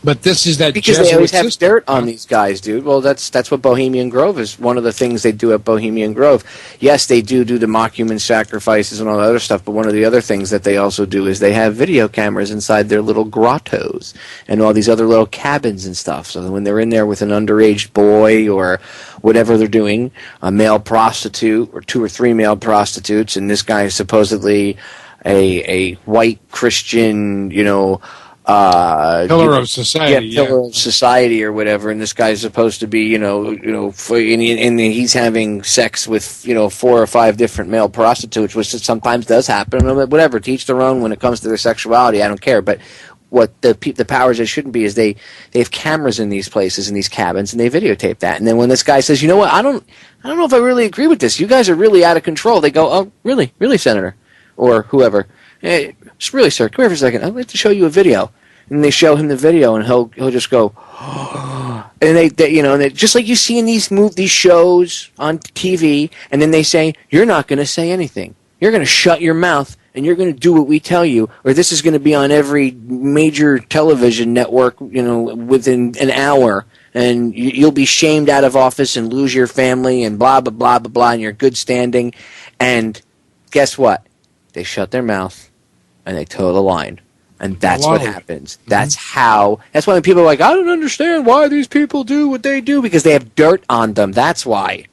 But this is that because Jesuit they always have system. dirt on these guys, dude. Well, that's what Bohemian Grove is. One of the things they do at Bohemian Grove. Yes, they do the mock human sacrifices and all that other stuff, but one of the other things that they also do is they have video cameras inside their little grottos and all these other little cabins and stuff. So that when they're in there with an underage boy or whatever they're doing, a male prostitute or 2 or 3 male prostitutes, and this guy is supposedly a white Christian, Pillar of society, pillar of society or whatever, and this guy's supposed to be, and he's having sex with, 4 or 5 different male prostitutes, which sometimes does happen. Whatever, to each their own when it comes to their sexuality. I don't care, but what the powers that shouldn't be is they have cameras in these places, in these cabins, and they videotape that. And then when this guy says, you know what, I don't know if I really agree with this. You guys are really out of control. They go, oh, really, Senator, or whoever. Hey, really, sir, come here for a second. I'd like to show you a video. And they show him the video, and he'll just go, and they just like you see in these shows on TV, and then they say, you're not going to say anything. You're going to shut your mouth, and you're going to do what we tell you, or this is going to be on every major television network, within an hour, and you'll be shamed out of office and lose your family, and blah, blah, blah, blah, blah, and your good standing. And guess what? They shut their mouth, and they toe the line. And that's what happens. That's how. That's why when people are like, I don't understand why these people do what they do, because they have dirt on them. That's why.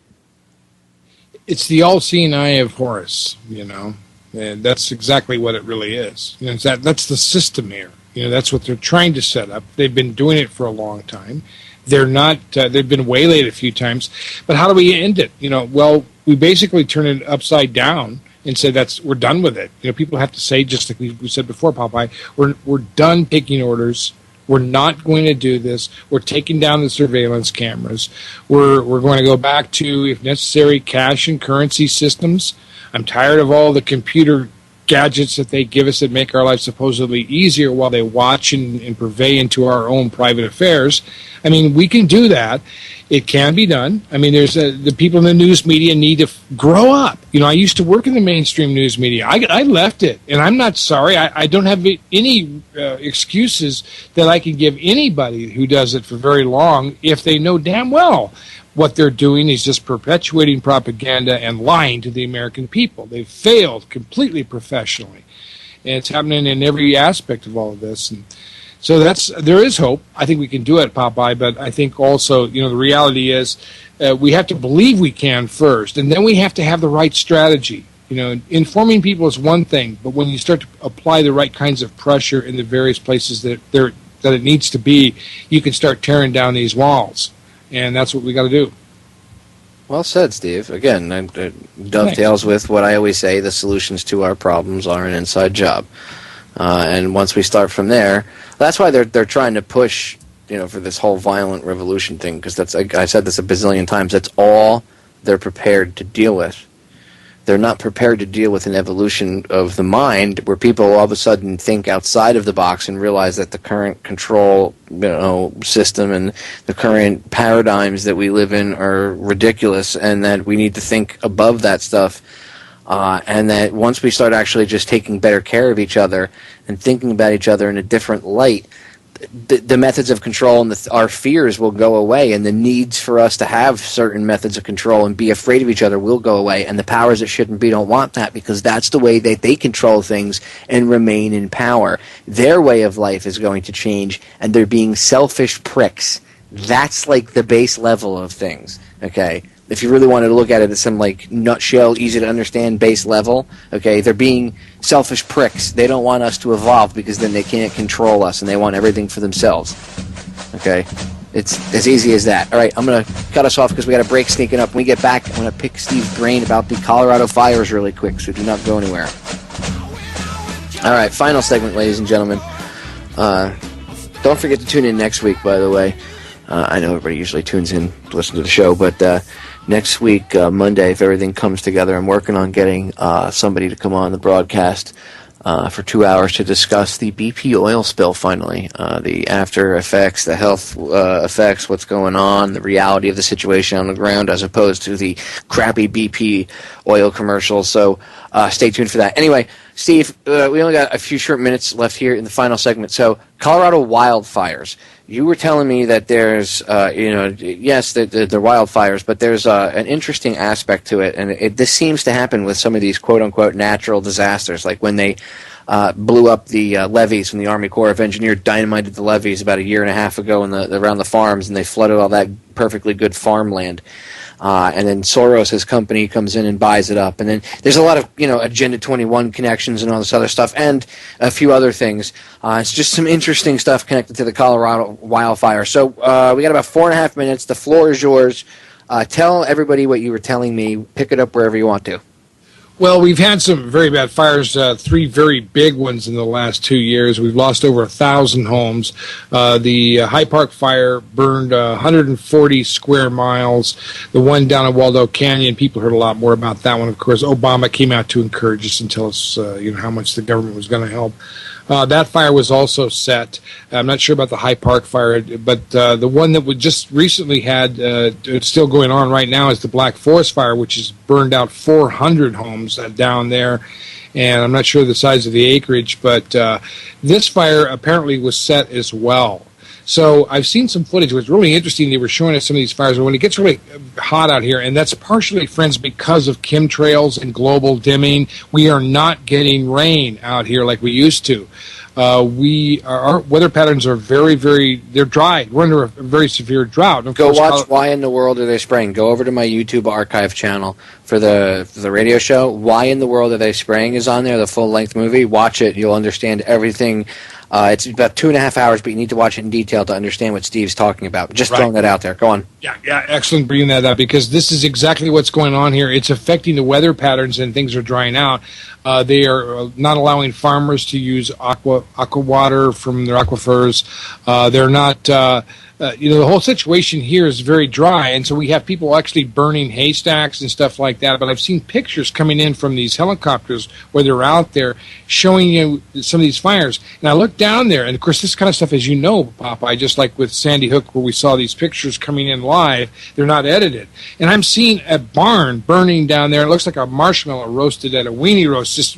It's the all-seeing eye of Horus, and that's exactly what it really is. That's the system here. That's what they're trying to set up. They've been doing it for a long time. They're not. They've been waylaid a few times. But how do we end it? Well, we basically turn it upside down and say we're done with it. People have to say, just like we said before, Popeye, we're done taking orders. We're not going to do this. We're taking down the surveillance cameras. We're going to go back to, if necessary, cash and currency systems. I'm tired of all the computer gadgets that they give us that make our lives supposedly easier while they watch and purvey into our own private affairs. I mean, we can do that. It can be done. I mean, the people in the news media need to grow up. I used to work in the mainstream news media. I left it, and I'm not sorry. I don't have any excuses that I can give anybody who does it for very long if they know damn well what they're doing is just perpetuating propaganda and lying to the American people. They've failed completely professionally, and it's happening in every aspect of all of this. And so there is hope. I think we can do it, Popeye, but I think also, the reality is we have to believe we can first, and then we have to have the right strategy. Informing people is one thing, but when you start to apply the right kinds of pressure in the various places that it needs to be, you can start tearing down these walls, and that's what we got to do. Well said, Steve. Again, it dovetails with what I always say, the solutions to our problems are an inside job. And once we start from there, that's why they're trying to push, for this whole violent revolution thing, because I said this a bazillion times, that's all they're prepared to deal with. They're not prepared to deal with an evolution of the mind where people all of a sudden think outside of the box and realize that the current control system and the current paradigms that we live in are ridiculous, and that we need to think above that stuff. And that once we start actually just taking better care of each other and thinking about each other in a different light, the methods of control and our fears will go away, and the needs for us to have certain methods of control and be afraid of each other will go away, and the powers that shouldn't be don't want that, because that's the way that they control things and remain in power. Their way of life is going to change, and they're being selfish pricks. That's like the base level of things, okay? if you really wanted to look at it at some like nutshell, easy to understand base level, okay, they're being selfish pricks. They don't want us to evolve because then they can't control us, and they want everything for themselves. Okay, it's as easy as that. All right, I'm going to cut us off because we got a break sneaking up. When we get back, I'm going to pick Steve's brain about the Colorado fires really quick, so do not go anywhere. All right, final segment, ladies and gentlemen. Don't forget to tune in next week, by the way. I know everybody usually tunes in to listen to the show, but next week, Monday, if everything comes together, I'm working on getting somebody to come on the broadcast for 2 hours to discuss the BP oil spill, finally. The after effects, the health effects, what's going on, the reality of the situation on the ground, as opposed to the crappy BP oil commercials. So stay tuned for that. Anyway, Steve, we only got a few short minutes left here in the final segment. So, Colorado wildfires. You were telling me that there's, yes, they're wildfires, but there's an interesting aspect to it, and this seems to happen with some of these quote-unquote natural disasters, like when they blew up the levees when the Army Corps of Engineers dynamited the levees about a year and a half ago around the farms, and they flooded all that perfectly good farmland. And then Soros, his company, comes in and buys it up. And then there's a lot of, Agenda 21 connections and all this other stuff, and a few other things. It's just some interesting stuff connected to the Colorado wildfire. So we got about 4.5 minutes. The floor is yours. Tell everybody what you were telling me. Pick it up wherever you want to. Well, we've had some very bad fires, 3 very big ones in the last 2 years. We've lost over 1,000 homes. The High Park fire burned 140 square miles. The one down in Waldo Canyon, people heard a lot more about that one. Of course, Obama came out to encourage us and tell us, how much the government was going to help. That fire was also set. I'm not sure about the High Park fire, but the one that we just recently had, it's still going on right now, is the Black Forest fire, which has burned out 400 homes down there. And I'm not sure the size of the acreage, but this fire apparently was set as well. So I've seen some footage. It was really interesting. They were showing us some of these fires. When it gets really hot out here, and that's partially, friends, because of chemtrails and global dimming, we are not getting rain out here like we used to. Our weather patterns are very, they're dry. We're under a very severe drought. Go watch Why in the World Are They Spraying? Go over to my YouTube archive channel for the radio show. Why in the World Are They Spraying is on there, the full-length movie. Watch it. You'll understand everything. It's about 2.5 hours, but you need to watch it in detail to understand what Steve's talking about. Just throwing that out there. Go on. Yeah, excellent bringing that up, because this is exactly what's going on here. It's affecting the weather patterns, and things are drying out. They are not allowing farmers to use aqua water from their aquifers. They're not... the whole situation here is very dry, and so we have people actually burning haystacks and stuff like that. But I've seen pictures coming in from these helicopters where they're out there showing you some of these fires. And I look down there, and of course this kind of stuff, as you know, Popeye, just like with Sandy Hook where we saw these pictures coming in live, they're not edited. And I'm seeing a barn burning down there. It looks like a marshmallow roasted at a weenie roast, just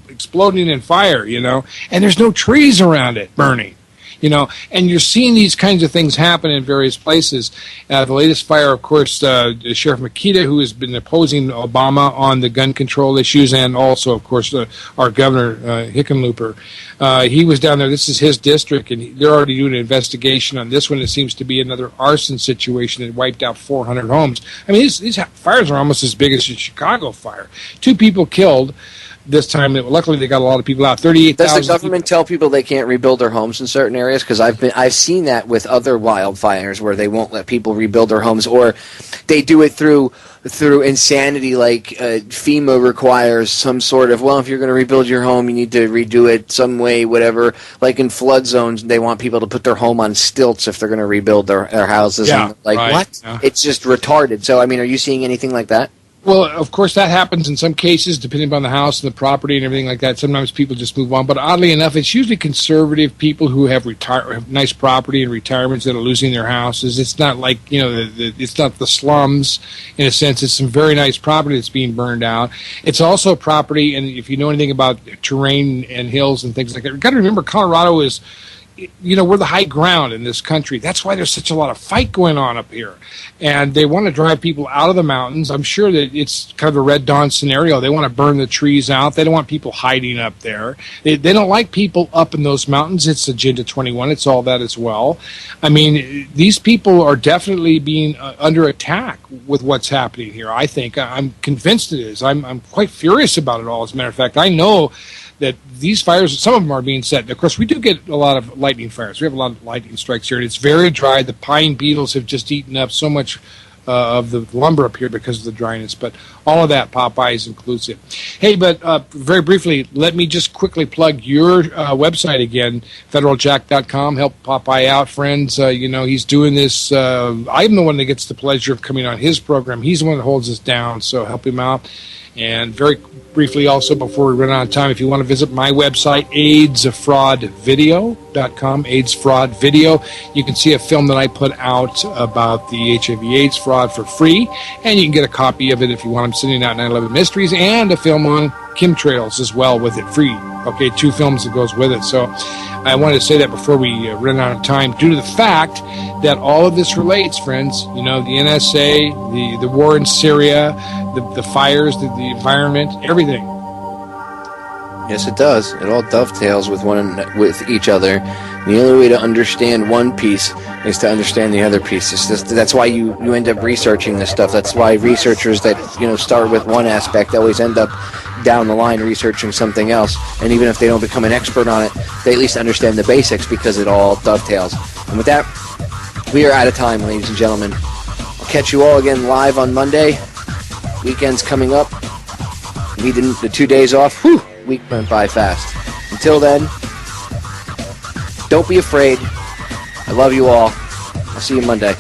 exploding in fire, and there's no trees around it burning. And you're seeing these kinds of things happen in various places. The latest fire, of course, Sheriff Makita, who has been opposing Obama on the gun control issues, and also, of course, our governor, Hickenlooper. He was down there. This is his district, and they're already doing an investigation on this one. It seems to be another arson situation that wiped out 400 homes. I mean, these fires are almost as big as the Chicago fire. 2 people killed. This time, luckily, they got a lot of people out. 38,000. Does the government tell people they can't rebuild their homes in certain areas? Because I've seen that with other wildfires where they won't let people rebuild their homes, or they do it through insanity, like FEMA requires some sort of, well, if you're going to rebuild your home, you need to redo it some way, whatever. Like in flood zones, they want people to put their home on stilts if they're going to rebuild their houses. Yeah, and what? Yeah. It's just retarded. So, I mean, are you seeing anything like that? Well, of course, that happens in some cases, depending upon the house and the property and everything like that. Sometimes people just move on. But oddly enough, it's usually conservative people who have nice property and retirements that are losing their houses. It's not like, it's not the slums, in a sense. It's some very nice property that's being burned out. It's also property, and if you know anything about terrain and hills and things like that, you've got to remember Colorado is we're the high ground in this country. That's why there's such a lot of fight going on up here. And they want to drive people out of the mountains. I'm sure that it's kind of a Red Dawn scenario. They want to burn the trees out. They don't want people hiding up there. They don't like people up in those mountains. It's Agenda 21. It's all that as well. I mean, these people are definitely being under attack with what's happening here. I think. I'm convinced it is. I'm quite furious about it all, as a matter of fact. I know that these fires, some of them are being set. Of course, we do get a lot of lightning fires. We have a lot of lightning strikes here, and it's very dry. The pine beetles have just eaten up so much of the lumber up here because of the dryness. But all of that, Popeye is inclusive. Hey, but very briefly, let me just quickly plug your website again, federaljack.com. Help Popeye out, friends. He's doing this. I'm the one that gets the pleasure of coming on his program. He's the one that holds us down, so help him out. And very briefly also, before we run out of time, if you want to visit my website, AIDSfraudvideo.com, AIDS Fraud Video, you can see a film that I put out about the HIV/AIDS fraud for free, and you can get a copy of it if you want. I'm sending out 9/11 Mysteries and a film on chemtrails as well with it, free. Okay, 2 films that goes with it. So I wanted to say that before we run out of time, due to the fact that all of this relates, friends. The NSA, the war in Syria, the fires, the environment, everything. Yes, it does. It all dovetails with each other. The only way to understand one piece is to understand the other piece. That's why you end up researching this stuff. That's why researchers that start with one aspect always end up down the line researching something else. And even if they don't become an expert on it, they at least understand the basics because it all dovetails. And with that, we are out of time, ladies and gentlemen. I'll catch you all again live on Monday. Weekend's coming up. The 2 days off. Whew, week went by fast. Until then, don't be afraid. I love you all. I'll see you Monday.